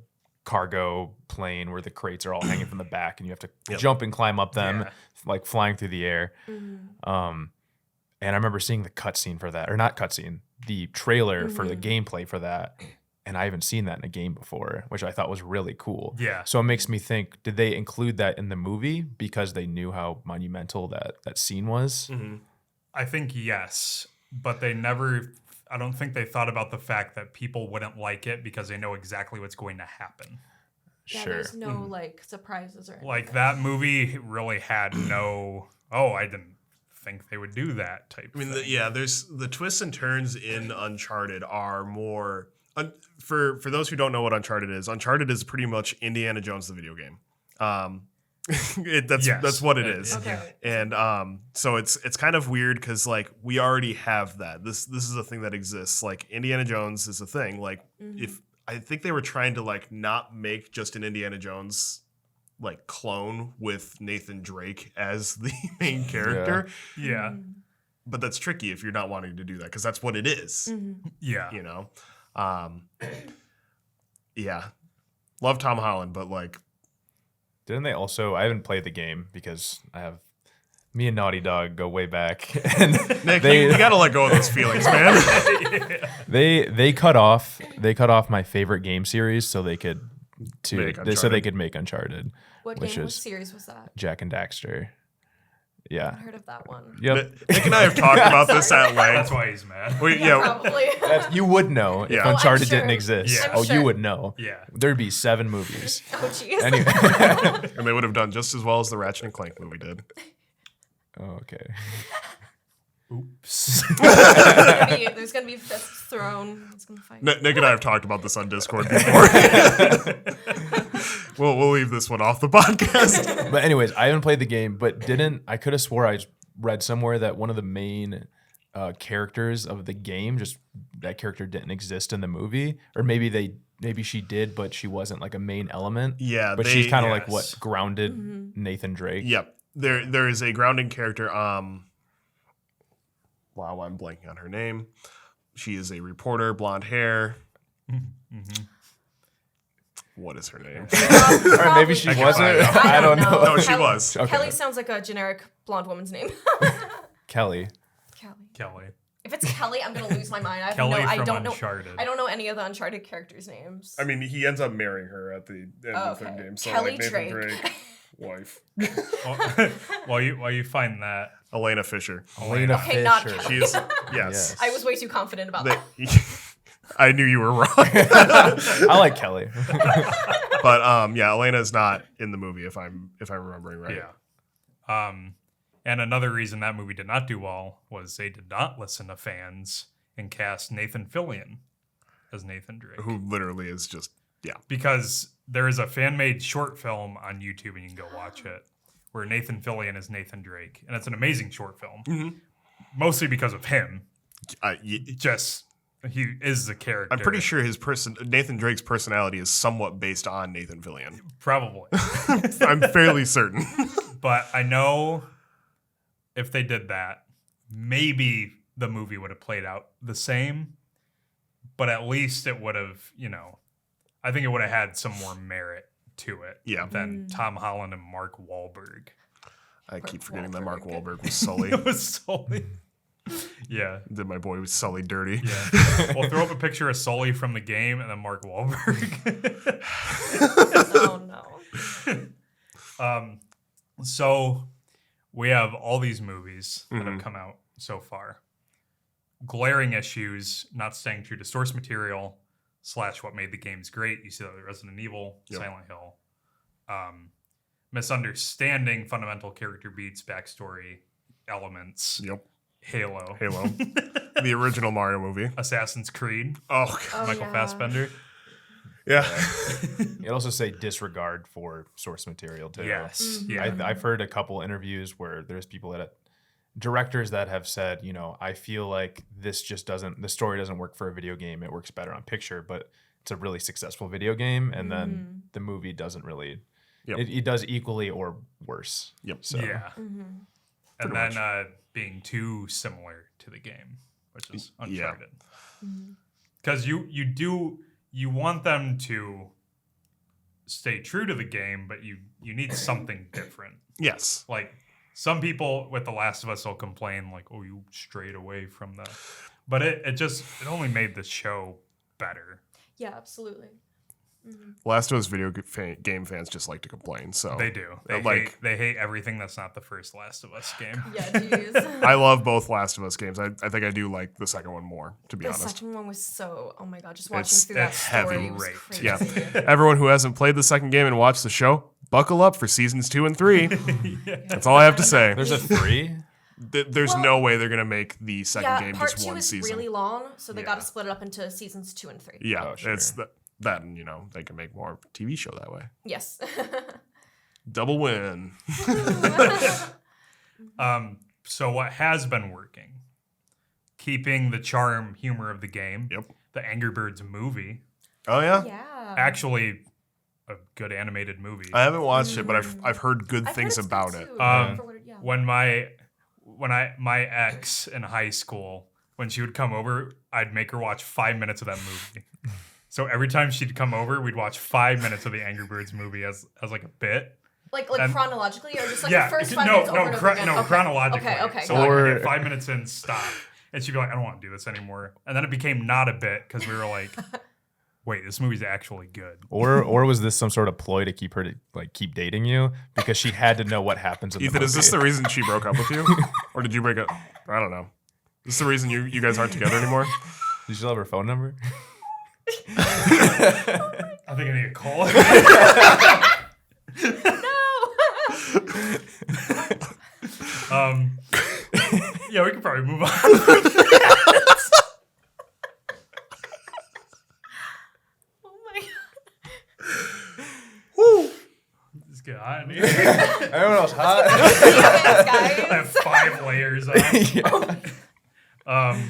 cargo plane where the crates are all hanging from the back and you have to jump and climb up them, like flying through the air. And I remember seeing the cutscene for that, or not cutscene, the trailer for the gameplay for that. And I haven't seen that in a game before, which I thought was really cool. Yeah. So it makes me think, did they include that in the movie because they knew how monumental that scene was? I think yes, but they never... I don't think they thought about the fact that people wouldn't like it because they know exactly what's going to happen. Yeah, there's no like surprises or anything. Like that movie really had no, I didn't think they would do that type thing. There's the twists and turns in Uncharted are more for those who don't know what Uncharted is pretty much Indiana Jones the video game. That's what it is. Okay. And so it's kind of weird because like we already have that. This is a thing that exists. Like Indiana Jones is a thing. Like if I think they were trying to like not make just an Indiana Jones like clone with Nathan Drake as the main character. Yeah. But that's tricky if you're not wanting to do that because that's what it is. Yeah. You know. Love Tom Holland, but like. Didn't they also? I haven't played the game because me and Naughty Dog go way back. And Nick, you gotta let go of those feelings, man. They cut off my favorite game series so they could make Uncharted. What series was that? Jak and Daxter. Yeah. Heard of that one? Yep. Nick and I have talked about this at That's length. why he's mad. Probably. You would know if Yeah. Oh, I'm Uncharted sure. didn't exist. Yeah. I'm Oh, sure. you would know. Yeah. There'd be 7 movies. Oh, jeez. Anyway. And they would have done just as well as the Ratchet and Clank movie did. Oh, okay. Oops. There's gonna be fists thrown. It's gonna fight. Nick and I have talked about this on Discord before. we'll leave this one off the podcast. But anyways, I haven't played the game, but I could have swore I read somewhere that one of the main characters of the game, just that character didn't exist in the movie, or maybe she did, but she wasn't like a main element. Yeah, but she's kind of like yes. what grounded Nathan Drake. Yep. There is a grounding character. Wow, I'm blanking on her name. She is a reporter, blonde hair. What is her name? Or maybe she wasn't. I don't know. No, she was. Okay. Kelly sounds like a generic blonde woman's name. Kelly. Kelly. If it's Kelly, I'm gonna lose my mind. I Kelly I from don't know. Uncharted. I don't know any of the Uncharted characters' names. I mean, he ends up marrying her at the end of the Okay. third game. So Kelly like Nathan Drake. Drake, wife. While you find that, Elena Fisher. Elena Okay, not Fisher. Kelly. She is, yes. Yes. I was way too confident about They- that. I knew you were wrong. I like Kelly. But yeah, Elena's not in the movie if I'm remembering right. yeah. And another reason that movie did not do well was they did not listen to fans and cast Nathan Fillion as Nathan Drake. Who literally is just Because there is a fan-made short film on YouTube, and you can go watch it, where Nathan Fillion is Nathan Drake. And it's an amazing short film. Mostly because of him. Just, he is the character. I'm pretty sure Nathan Drake's personality is somewhat based on Nathan Fillion. Probably. I'm fairly certain. But I know if they did that, maybe the movie would have played out the same. But at least it would have, I think it would have had some more merit to it than Tom Holland and Mark Wahlberg. I keep forgetting that Mark Wahlberg was Sully. It was Sully. Yeah. Did my boy Sully dirty. Yeah. We'll throw up a picture of Sully from the game and then Mark Wahlberg. Oh no. So we have all these movies that have come out so far. Glaring issues, not staying true to source material, / what made the games great. You see that with Resident Evil, Silent Hill. Misunderstanding fundamental character beats, backstory, elements. Yep. Halo. The original Mario movie. Assassin's Creed. Oh, God. Michael Fassbender. Yeah. You'd also say disregard for source material too. Yes. Yeah. I've heard a couple interviews where there's people directors that have said, I feel like the story doesn't work for a video game. It works better on picture, but it's a really successful video game. And then the movie doesn't really, it does equally or worse. Yep. So. Yeah. And then being too similar to the game, which is Uncharted. Because you want them to stay true to the game, but you need something different. Yes. Like some people with The Last of Us will complain like, oh, you strayed away from that. But it only made the show better. Yeah, absolutely. Last of Us video game fans just like to complain. So They do. They hate everything that's not the first Last of Us game. Yeah, jeez. I love both Last of Us games. I think I do like the second one more, to be The honest. second one was so, oh my god, just watching It's through that story heavy. was Right. crazy. Yeah. Everyone who hasn't played the second game and watched the show, buckle up for seasons 2 and 3. That's all I have to say. There's a 3? There's no way they're going to make the second game part just 2 one is season. really long, so they got to Yeah. split it up into seasons 2 and 3. Yeah, Oh, sure. it's that, and they can make more TV show that way. Yes. Double win. So what has been working? Keeping the charm, humor of the game. Yep. The Angry Birds movie. Oh yeah? Yeah. Actually, a good animated movie. I haven't watched it, but I've heard good I've things heard it's about good it. too. Yeah. When my ex in high school, when she would come over, I'd make her watch 5 minutes of that movie. So every time she'd come over, we'd watch 5 minutes of the Angry Birds movie as like a bit. Like and- chronologically, or just like Yeah, the first 5 no, minutes over no, and over again? Okay. chronologically. Okay. So got like, it. we'd get 5 minutes in, stop, and she'd be like, "I don't want to do this anymore." And then it became not a bit because we were like, wait, this movie's actually good. Or was this some sort of ploy to keep her to like keep dating you because she had to know what happens in the Ethan, movie? is this the reason she broke up with you? Or did you break up? I don't know. Is this the reason you guys aren't together anymore? Do you still have her phone number? I think I need to call her. Yeah, we could probably move on. Oh my god. Woo! Let's get hot in here. Everyone else hot. Yes, I guys. have 5 layers on.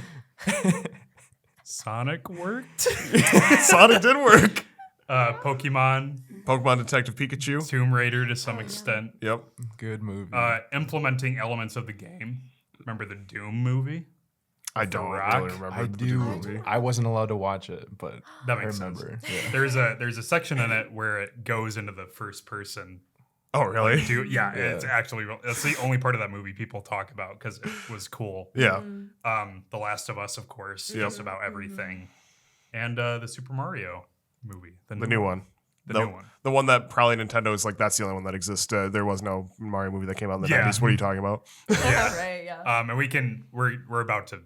Sonic worked. Sonic did work. Pokemon, Pokemon Detective Pikachu. Tomb Raider to some extent. Yep. Good movie. Implementing elements of the game. Remember the Doom movie? I don't Rock? really remember I the Doom do. movie. I wasn't allowed to watch it, but That I makes sense. remember. Yeah. There's a section in it where it goes into the first person. Oh, really? It's actually that's the only part of that movie people talk about because it was cool. Yeah. The Last of Us, of course, Yep. just about everything, and the Super Mario movie, The new one. the new one. The one that probably Nintendo is like, that's the only one that exists. There was no Mario movie that came out in the Yeah. 90s. What are you talking about? Yeah, right, yeah. And we're about to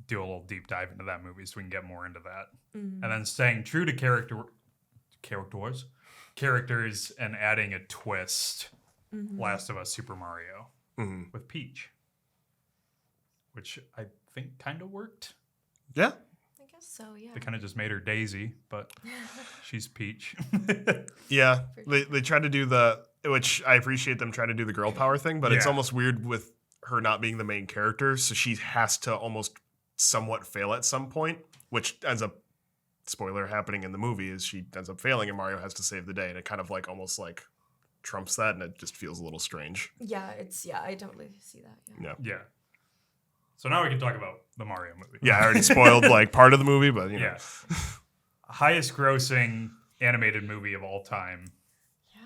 do a little deep dive into that movie, so we can get more into that. And then staying true to characters, and adding a twist. Last of Us, Super Mario with Peach, which I think kind of worked. Yeah. I guess so, yeah. They kind of just made her Daisy, but she's Peach. Yeah. They tried to do which I appreciate them trying to do the girl power thing, but it's Yeah. almost weird with her not being the main character. So she has to almost somewhat fail at some point, which ends up, spoiler happening in the movie, is she ends up failing and Mario has to save the day. And it kind of like almost like trumps that, and it just feels a little strange. Yeah, I totally see that, yeah. Yeah. Yeah. So now we can talk about the Mario movie. Yeah, I already spoiled like part of the movie, but you know. Yeah. Highest grossing animated movie of all time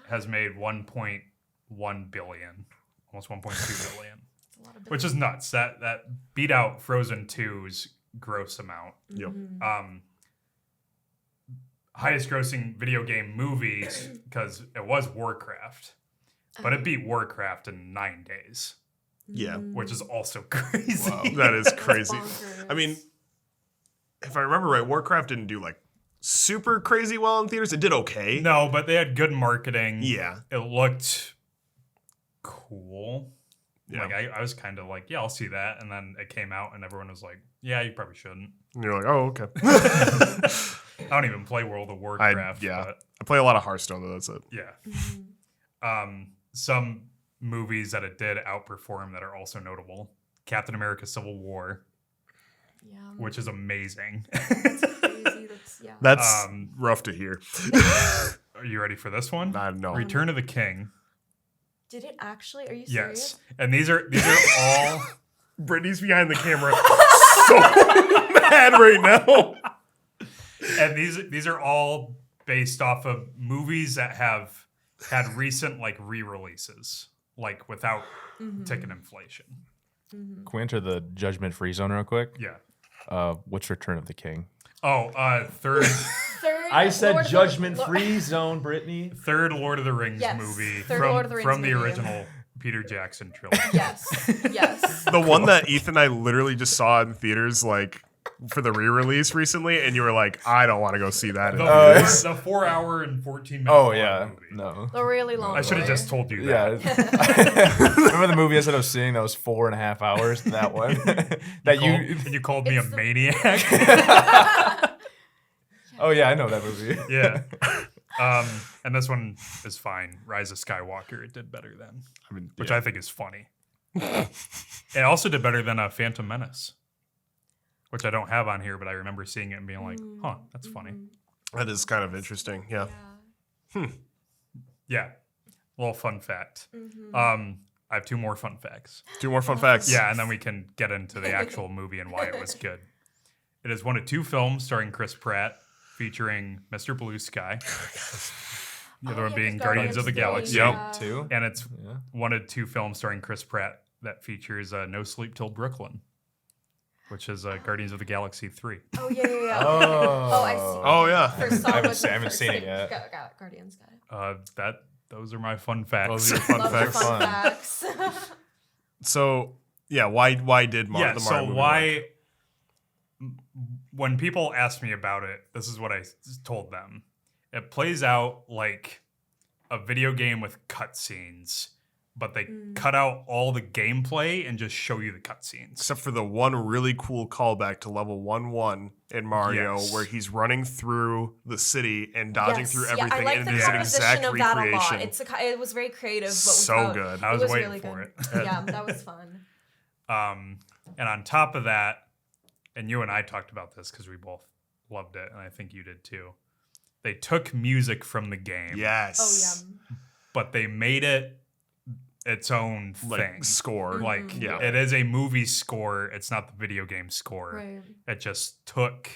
has made 1.1 billion, almost 1.2 billion, It's a lot of which is nuts. That beat out Frozen 2's gross amount. Yep. Highest grossing video game movies, because it was Warcraft, but it beat Warcraft in 9 days, Yeah. which is also crazy. Wow. That is crazy. bonkers. I mean, if I remember right, Warcraft didn't do like super crazy well in theaters. It did okay. No, but they had good marketing. Yeah. It looked cool. Yeah. Like I was kind of like, yeah, I'll see that. And then it came out and everyone was like, yeah, you probably shouldn't. And you're like, oh, okay. I don't even play World of Warcraft. But I play a lot of Hearthstone, though. That's it. yeah. Some movies that it did outperform that are also notable. Captain America Civil War, Yeah. which is amazing. Crazy, yeah. That's rough to hear. Are you ready for this one? I know. Return of the King. Did it actually? Are you Yes. serious? And these are all Brittany's behind the camera so mad right now. and these are all based off of movies that have had recent like re-releases, like without ticket inflation. Can we enter the judgment-free zone real quick? Yeah. What's Return of the King? Oh, third Third judgment-free zone, Brittany. third Lord of the Rings Yes, movie third from, Lord of the Rings from the movie. original Peter Jackson trilogy. Yes. The one that Ethan and I literally just saw in theaters, like for the re-release recently, and you were like, I don't want to go see that. In theaters. The 4 hour and 14 minute Oh long yeah, movie. no. The really long. I should have one. just told you Yeah. that. Remember the movie I said I was seeing that was 4.5 hours? That one. And you called me a It's the- maniac. Oh yeah, I know that movie. Yeah. And this one is fine. Rise of Skywalker, it did better than, I mean, which yeah. I think is funny. It also did better than Phantom Menace, which I don't have on here, but I remember seeing it and being like, huh, that's funny. That is kind of interesting. Yeah. Yeah. Little fun fact. I have 2 more fun facts. 2 more fun facts. Yeah, and then we can get into the actual movie and why it was good. It is one of 2 films starring Chris Pratt, featuring Mr. Blue Sky. The other one being Guardians of the Galaxy. Yep. 2. And it's one of 2 films starring Chris Pratt that features No Sleep Till Brooklyn. which is Guardians of the Galaxy 3. Oh yeah, yeah, yeah. Oh. I see. Oh yeah. First song was I the haven't first seen it thing. yet. Got Guardians got it. Those are my fun facts. Those are your fun Love the facts. fun facts. So yeah, why did the Mario so movie why work? when people ask me about it, this is what I told them. It plays out like a video game with cutscenes, but they cut out all the gameplay and just show you the cutscenes. Except for the one really cool callback to level 1-1 in Mario, Yes. where he's running through the city and dodging Yes, through yeah, everything, I like and the it is an composition exact of that a recreation. lot. It was very creative, but So without- good. I was it was waiting really for good. it. Yeah, that was fun. And on top of that, and you and I talked about this because we both loved it, and I think you did too. They took music from the game, Yes. Oh yeah. but they made it its own Like thing. score. Like, Yeah. it is a movie score. It's not the video game score. Right. It just took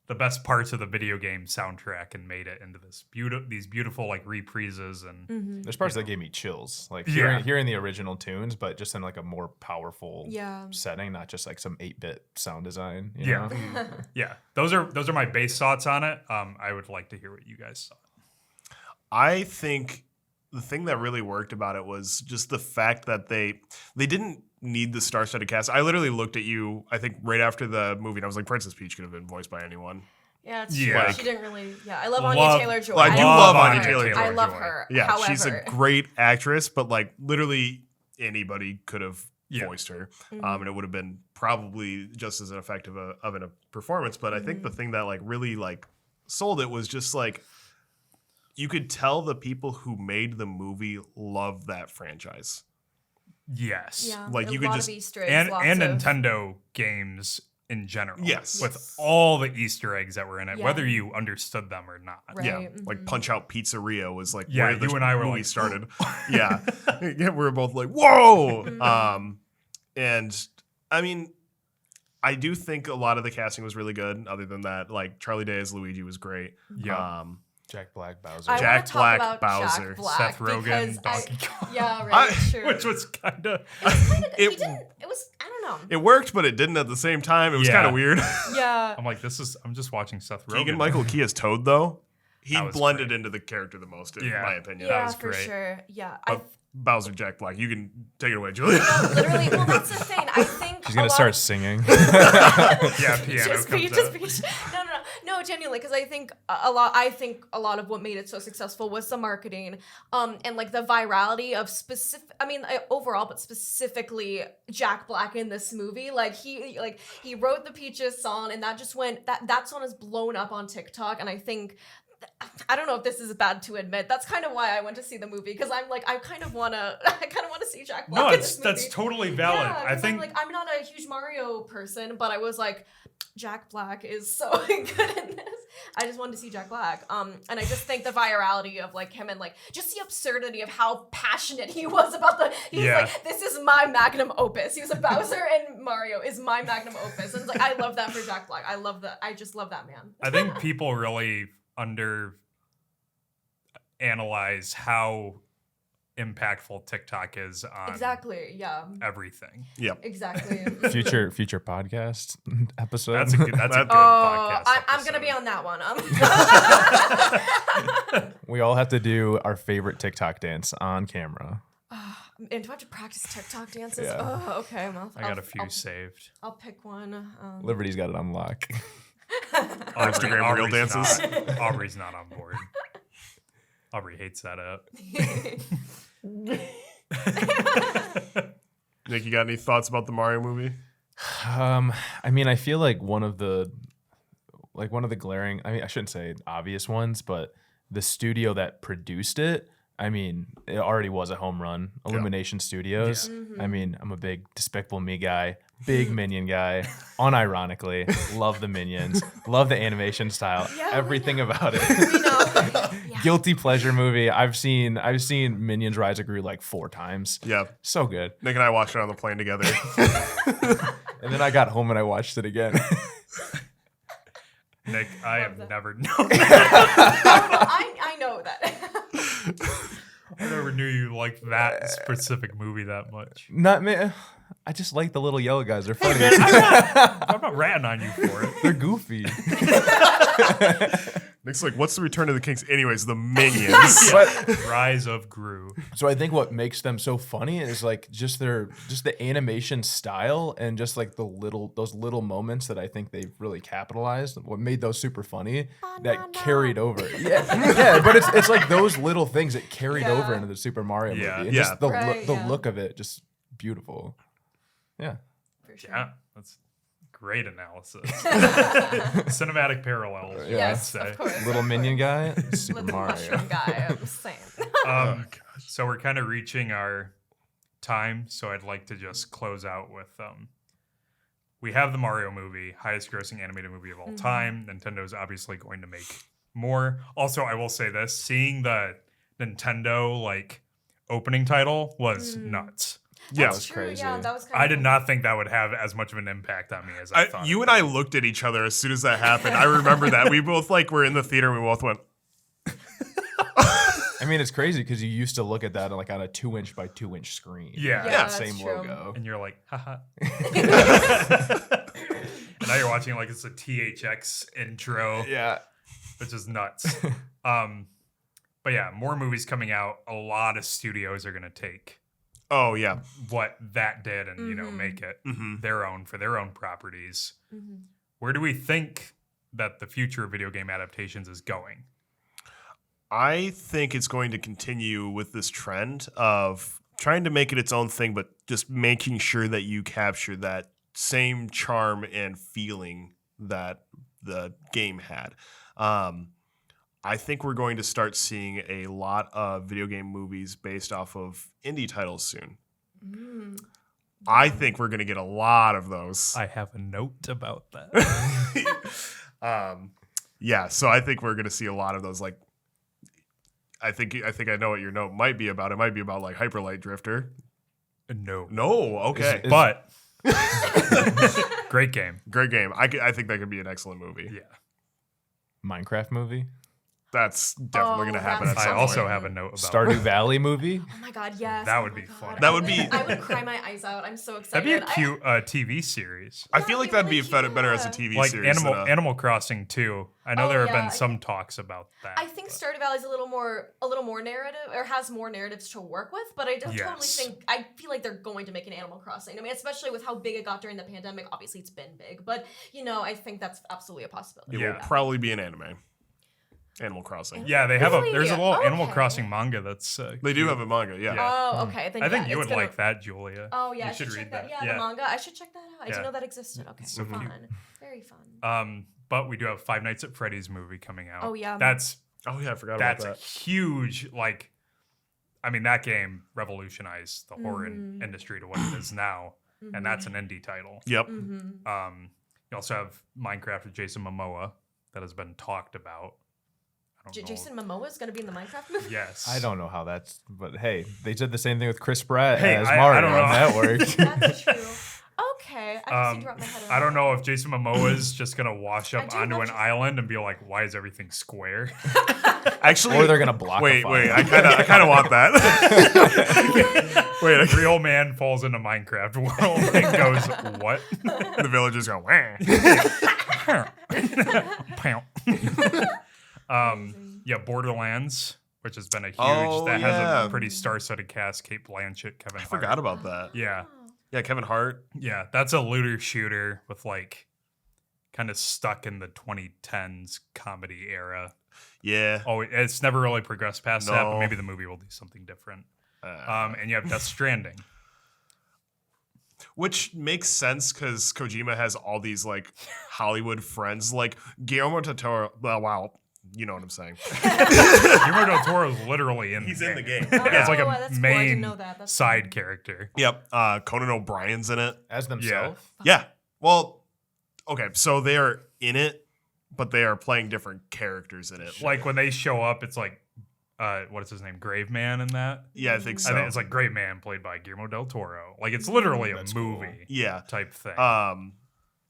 the best parts of the video game soundtrack and made it into these beautiful like reprises and There's parts that gave me chills, like Yeah. hearing the original tunes, but just in like a more powerful Yeah. setting, not just like some 8-bit sound design. You Yeah. know? yeah. Those are my base thoughts on it. I would like to hear what you guys thought. I think the thing that really worked about it was just the fact that they didn't need the star-studded cast. I literally looked at you, I think, right after the movie, and I was like, Princess Peach could have been voiced by anyone. Yeah, it's Yeah. true. She didn't really. Yeah, I love Anya Love- Taylor-Joy. Well, I do love love Anya Anya Taylor-Joy. I love Joy. her. Yeah, However, she's a great actress, but like literally anybody could have Yeah. voiced her, and it would have been probably just as effective of a performance. But I think the thing that like really like sold it was just like you could tell the people who made the movie love that franchise. Yes. Yeah, like, a you could lot just- of Easter eggs, And lots and of, Nintendo games in general. Yes. With Yes. all the Easter eggs that were in it, Yeah. whether you understood them or not. Right. Yeah, like Punch Out Pizzeria was like Yeah, where the you and I were movie like, started. Yeah, yeah, we were both like, whoa. And I mean, I do think a lot of the casting was really good. Other than that, like Charlie Day as Luigi was great. Yeah. Jack Black, Bowser. I Jack want to talk Black, about Bowser, Jack Black Seth Rogen, because Donkey Kong. Yeah, right. True. Which was kind of he it- didn't. It was. I don't know. It worked, but it didn't at the same time. It was Yeah. kind of weird. Yeah. I'm like, I'm just watching Seth Rogen. Keegan Michael Key as Toad, though, he That was blended great. into the character the most, in Yeah. my opinion. Yeah, was for great. sure. Yeah. But Bowser, Jack Black, you can take it away, Julia. Literally. Well, that's the thing. I think She's a gonna lot start of- singing. Yeah, piano just comes Peach, just out. Peach. No, genuinely, because I think a lot of what made it so successful was the marketing, and like the virality of overall, but specifically Jack Black in this movie. Like he wrote the Peaches song, and that just went that song is blown up on TikTok, and I think. I don't know if this is bad to admit. That's kind of why I went to see the movie, because I'm like I kind of want to see Jack Black. No, in this that's movie. totally valid. Yeah, I think I'm not a huge Mario person, but I was like, Jack Black is so good in this. I just wanted to see Jack Black. And I just think the virality of like him and like just the absurdity of how passionate he was about he's Yeah. like, this is my magnum opus. He was a Bowser and Mario is my magnum opus. And it's like I love that for Jack Black. I love that. I just love that man. I think people really analyze how impactful TikTok is on Exactly. Yeah. everything. Exactly. future podcast episode. That's a good podcast. I'm gonna be episode. on that one. We all have to do our favorite TikTok dance on camera. And do I have to practice TikTok dances? Yeah. Oh, okay. Well, I got a few saved. I'll pick one. Liberty's got it on lock. Instagram reel dances. Aubrey's not on board. Aubrey hates that app. Nick, you got any thoughts about the Mario movie? I mean, I feel like one of the glaring, I mean, I shouldn't say obvious ones, but the studio that produced it, I mean, it already was a home run. Illumination Studios. I mean, I'm a big Despicable Me guy, big Minion guy, unironically. Love the Minions, love the animation style, Yeah, we everything about it. You know, yeah. Guilty pleasure movie. I've seen Minions Rise of Gru like 4 times. Yeah. So good. Nick and I watched it on the plane together. And then I got home and I watched it again. Nick, I have that. never known. I know that. I never knew you liked that specific movie that much. Not me. I just like the little yellow guys. They're funny. I'm not ratting on you for it. They're goofy. Nick's like, what's the Return of the Kings? Anyways, the minions. Rise of Gru. So I think what makes them so funny is like just the animation style and just like those little moments that I think they've really capitalized. What made those super funny that carried over. Yeah, but it's like those little things that carried over into the Super Mario movie. And just the look of it, just beautiful. Yeah. For sure. Yeah, that's great analysis. Cinematic parallels. Yeah. Yes, I'd say. of course. Little minion guy, Super Little Mario. mushroom guy. I'm just saying. So we're kind of reaching our time. So I'd like to just close out with we have the Mario movie, highest grossing animated movie of all time. Nintendo's obviously going to make more. Also, I will say this, seeing the Nintendo like opening title was nuts. Yeah, That's true. crazy. Yeah, that was kind I of did not think that would have as much of an impact on me as I thought. You and I looked at each other as soon as that happened. I remember that. We both like were in the theater and we both went, I mean, it's crazy because you used to look at that like on a 2-inch by 2-inch screen. Yeah. Yeah, That that's same true. logo. And you're like, haha. And now you're watching like it's a THX intro, Yeah. which is nuts. But yeah, more movies coming out. A lot of studios are gonna take oh, yeah. what that did and make it their own for their own properties. Where do we think that the future of video game adaptations is going? I think it's going to continue with this trend of trying to make it its own thing, but just making sure that you capture that same charm and feeling that the game had. I think we're going to start seeing a lot of video game movies based off of indie titles soon. I think we're going to get a lot of those. I have a note about that. Yeah, so I think we're going to see a lot of those. Like, I think I know what your note might be about. It might be about like Hyper Light Drifter. No. No, okay, But great game. great game. I think that could be an excellent movie. Yeah. Minecraft movie. That's definitely going to happen at that's I some also point. have a note about Stardew Valley movie. Oh my god, yes. That Oh would my be God. fun. That would be- I would cry my eyes out. I'm so That'd excited. be a cute TV series. I feel like that'd be better as a TV Like series. than a- Animal Crossing too. I know Oh, there have yeah, been some talks about that. I think Stardew Valley is a little more narrative, or has more narratives to work with. But I don't totally Yes. think I feel like they're going to make an Animal Crossing. I mean, especially with how big it got during the pandemic. Obviously, it's been big, but I think that's absolutely a possibility. it Yeah. will probably be an anime. Animal Crossing. Yeah, they have Really? there's a little Animal Okay. Crossing manga that's They do have a manga, yeah. Yeah. Oh, okay. Then I think yeah, you it's would gonna- like that, Julia. Oh yeah, You I should should check read that. that. Yeah, the manga. I should check that out. I Yeah. didn't know that existed. Okay, so cute. fun. Very fun. But we do have Five Nights at Freddy's movie coming out. Oh, yeah. That's Oh yeah, I forgot about that's a that. huge I mean that game revolutionized the horror Mm-hmm. industry to what it is now, and that's an indie title. Yep. Mm-hmm. You also have Minecraft with Jason Momoa that has been talked about. I don't know. Jason Momoa is going to be in the Minecraft movie. Yes. I don't know how that's, but hey, they did the same thing with Chris Pratt Hey, as I Mario. don't know. And that worked. That's true. Okay, I can see to wrap my head around I don't that. know if Jason Momoa is just gonna wash I up do onto love an Jason- island and be like, "Why is everything square?" Actually, Or they're gonna block a Wait, fire. I kind of want that. Wait, Real man falls into Minecraft world and goes, "What?" the villagers go. Wah. Pow. Yeah, Borderlands, which has been a huge Oh, that yeah. has a pretty star-studded cast. Kate Blanchett, Kevin I Hart. forgot about that. Yeah, Yeah, Kevin Hart. yeah, that's a looter shooter with kind of stuck in the 2010s comedy era. Yeah. Oh, it's never really progressed past that, but No. maybe the movie will do something different. Uh, And you have Death Stranding. Which makes sense because Kojima has all these Hollywood friends, like Guillermo del Toro. Well, wow, you know what I'm saying. Guillermo del Toro is literally in. He's the in the game. game. Oh, Yeah, it's like that's a cool. I didn't main know that. That's side cool. character. Yep. Conan O'Brien's in it. As themselves. Yeah. Well, okay, so they are in it, but they are playing different characters in it. Like when they show up, it's like, what is his name? Graveman in that? Yeah, I think so. I think it's like Graveman played by Guillermo del Toro. Like it's literally a That's cool. movie Yeah. type thing.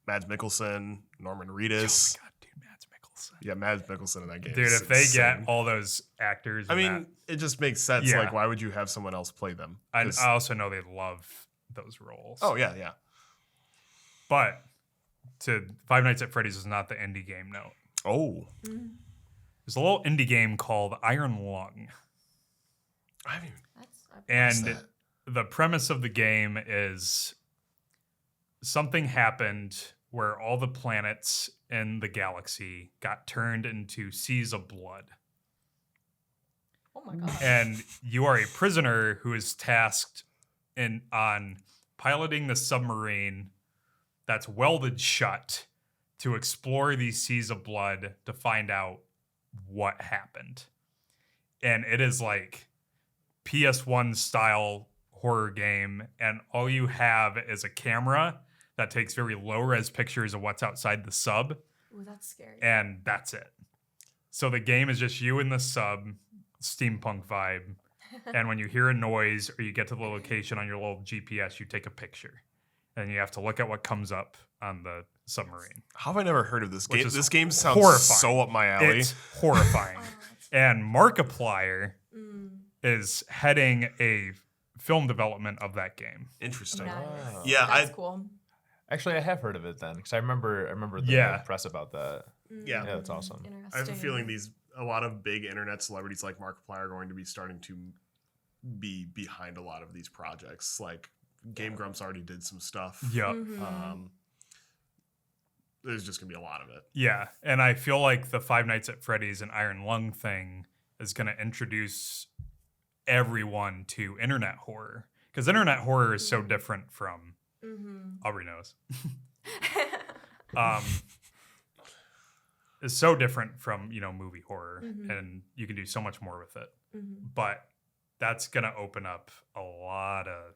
Mads Mikkelsen, Norman oh Reedus. my god, dude, Mads Mikkelsen. Yeah, Mads Mikkelsen in that game. Dude, is if they insane. get all those actors, I in mean, it just makes sense. Yeah. Like, why would you have someone else play them? that, 'Cause- I also know they love those roles. Oh yeah, yeah. But to Five Nights at Freddy's is not the indie game note. Oh, There's a little indie game called Iron Lung. I haven't even. And that? the premise of the game is something happened where all the planets in the galaxy got turned into seas of blood. Oh my god. And you are a prisoner who is tasked on piloting the submarine that's welded shut to explore these seas of blood to find out what happened. And it is like PS1 style horror game, and all you have is a camera that takes very low res pictures of what's outside the sub, Ooh, that's scary. and that's it. So the game is just you in the sub, steampunk vibe. And when you hear a noise or you get to the location on your little GPS, you take a picture. And you have to look at what comes up on the submarine. How have I never heard of this Which game? is This game sounds horrifying. so up my alley. It's horrifying. And Markiplier Mm, is heading a film development of that game. Interesting. nice. Yeah, That's cool. Actually, I have heard of it then, because I remember the Yeah. press about that. Yeah. Yeah, that's awesome. Interesting. I have a feeling a lot of big internet celebrities like Markiplier are going to be starting to be behind a lot of these projects. Like Game Grumps already did some stuff. Yep. Mhm. There's just gonna be a lot of it. Yeah. And I feel like the Five Nights at Freddy's and Iron Lung thing is going to introduce everyone to internet horror. Because internet horror is so different from Aubrey knows. Is so different from, movie horror. And you can do so much more with it. But that's gonna open up a lot of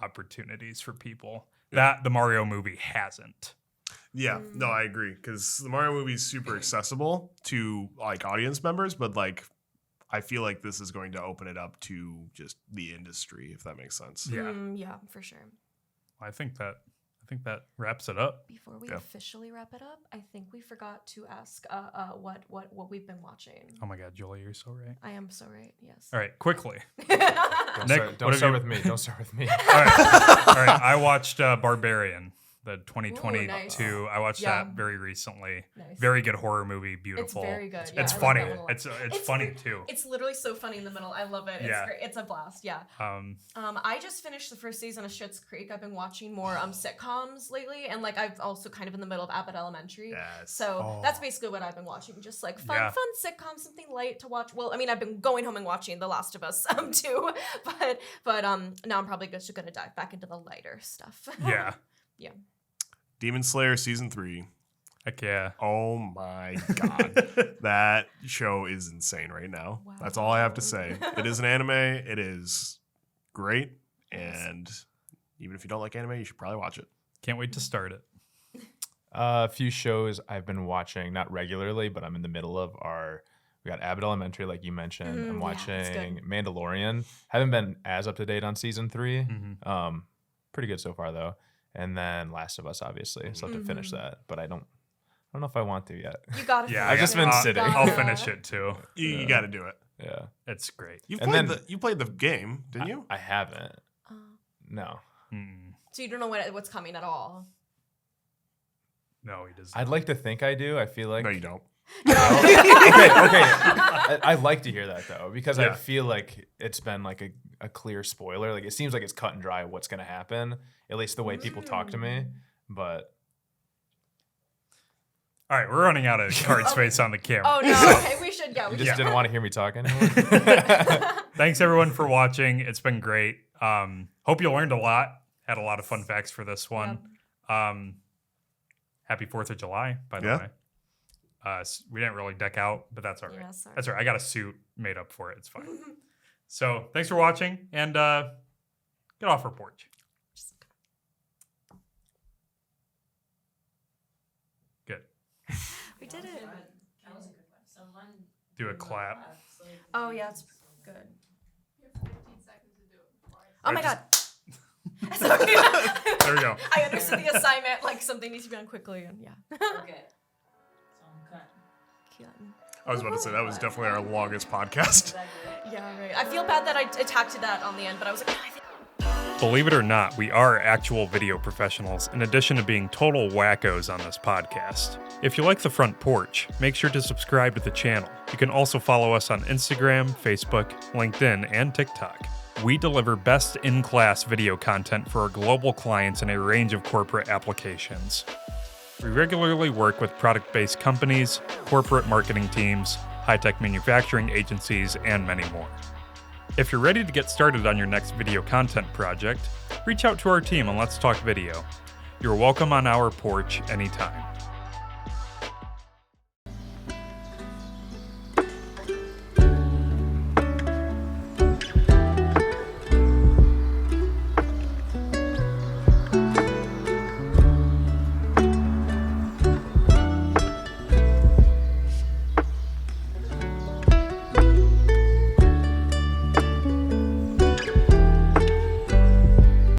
opportunities for people that the Mario movie hasn't. Yeah, no, I agree. Because the Mario movie is super accessible to like audience members, but like I feel like this is going to open it up to just the industry, if that makes sense. Yeah. Yeah, for sure. I think that wraps it up. Before we Yeah. officially wrap it up, I think we forgot to ask what we've been watching. Oh my God, Julie, you're so right. I am so right. Yes. All right, quickly. Don't Nick, start, what have you- with me. Don't start with me. All right. I watched Barbarian, the 2022. nice. I watched Yeah. that very recently. Nice. Very good horror movie. Beautiful. It's very good. It's I like funny. that one a lot. It's funny too. It's literally so funny in the middle. I love it. It's Yeah. great. It's a blast. Yeah. I just finished the first season of Schitt's Creek. I've been watching more sitcoms lately, and like I've also kind of in the middle of Abbott Elementary. Yes. So that's basically what I've been watching. Just like fun Yeah. sitcoms, something light to watch. Well, I mean, I've been going home and watching The Last of Us too, but now I'm probably just gonna dive back into the lighter stuff. Yeah. Yeah. Demon Slayer season 3. Heck yeah. Oh my god. That show is insane right now. Wow. That's all I have to say. It is an anime. It is great. And even if you don't like anime, you should probably watch it. Can't wait to start it. A few shows I've been watching, not regularly, but I'm in the middle of we got Abbott Elementary, like you mentioned. I'm yeah, it's watching good. Mandalorian. Haven't been as up to date on season 3. Mm-hmm. Pretty good so far though. And then Last of Us, obviously. Still have to finish that, but I don't know if I want to yet. You gotta. Yeah, I've just been sitting. I'll finish it too. You got to do it. Yeah. It's great. You And played then- you played the game, didn't you? I haven't. No. So you don't know what's coming at all. No, he doesn't. I'd like to think I do. I feel like No, you don't. okay. I'd like to hear that though, because I Yeah. feel like it's been like a clear spoiler. Like it seems like it's cut and dry what's gonna happen, at least the way people talk to me. But All right, we're running out of card space on the camera. Oh no. Okay, we should. Yeah, we you just should. didn't want to hear me talk anymore. Thanks everyone for watching. It's been great. Hope you learned a lot. Had a lot of fun facts for this one. Happy 4th of July, by the Yeah. way. We didn't really deck out, but that's all right. Yeah, sorry. That's all right. I got a suit made up for it. It's fine. So thanks for watching, and get off our porch. Good. We did it. Do a clap. Oh yeah, it's good. You have 15 seconds to do it before Oh my god. There we go. I understood the assignment. Like something needs to be done quickly, and yeah. Okay. So I'm cutting. Cutting. I was about to say that was definitely our longest podcast. Yeah, right. I feel bad that I attacked that on the end, but I was like, "Oh, I think Believe it or not, we are actual video professionals in addition to being total wackos on this podcast. If you like The Front Porch, make sure to subscribe to the channel. You can also follow us on Instagram, Facebook, LinkedIn, and TikTok. We deliver best-in-class video content for our global clients in a range of corporate applications. We regularly work with product-based companies, corporate marketing teams, high-tech manufacturing agencies, and many more. If you're ready to get started on your next video content project, reach out to our team and let's talk video. You're welcome on our porch anytime.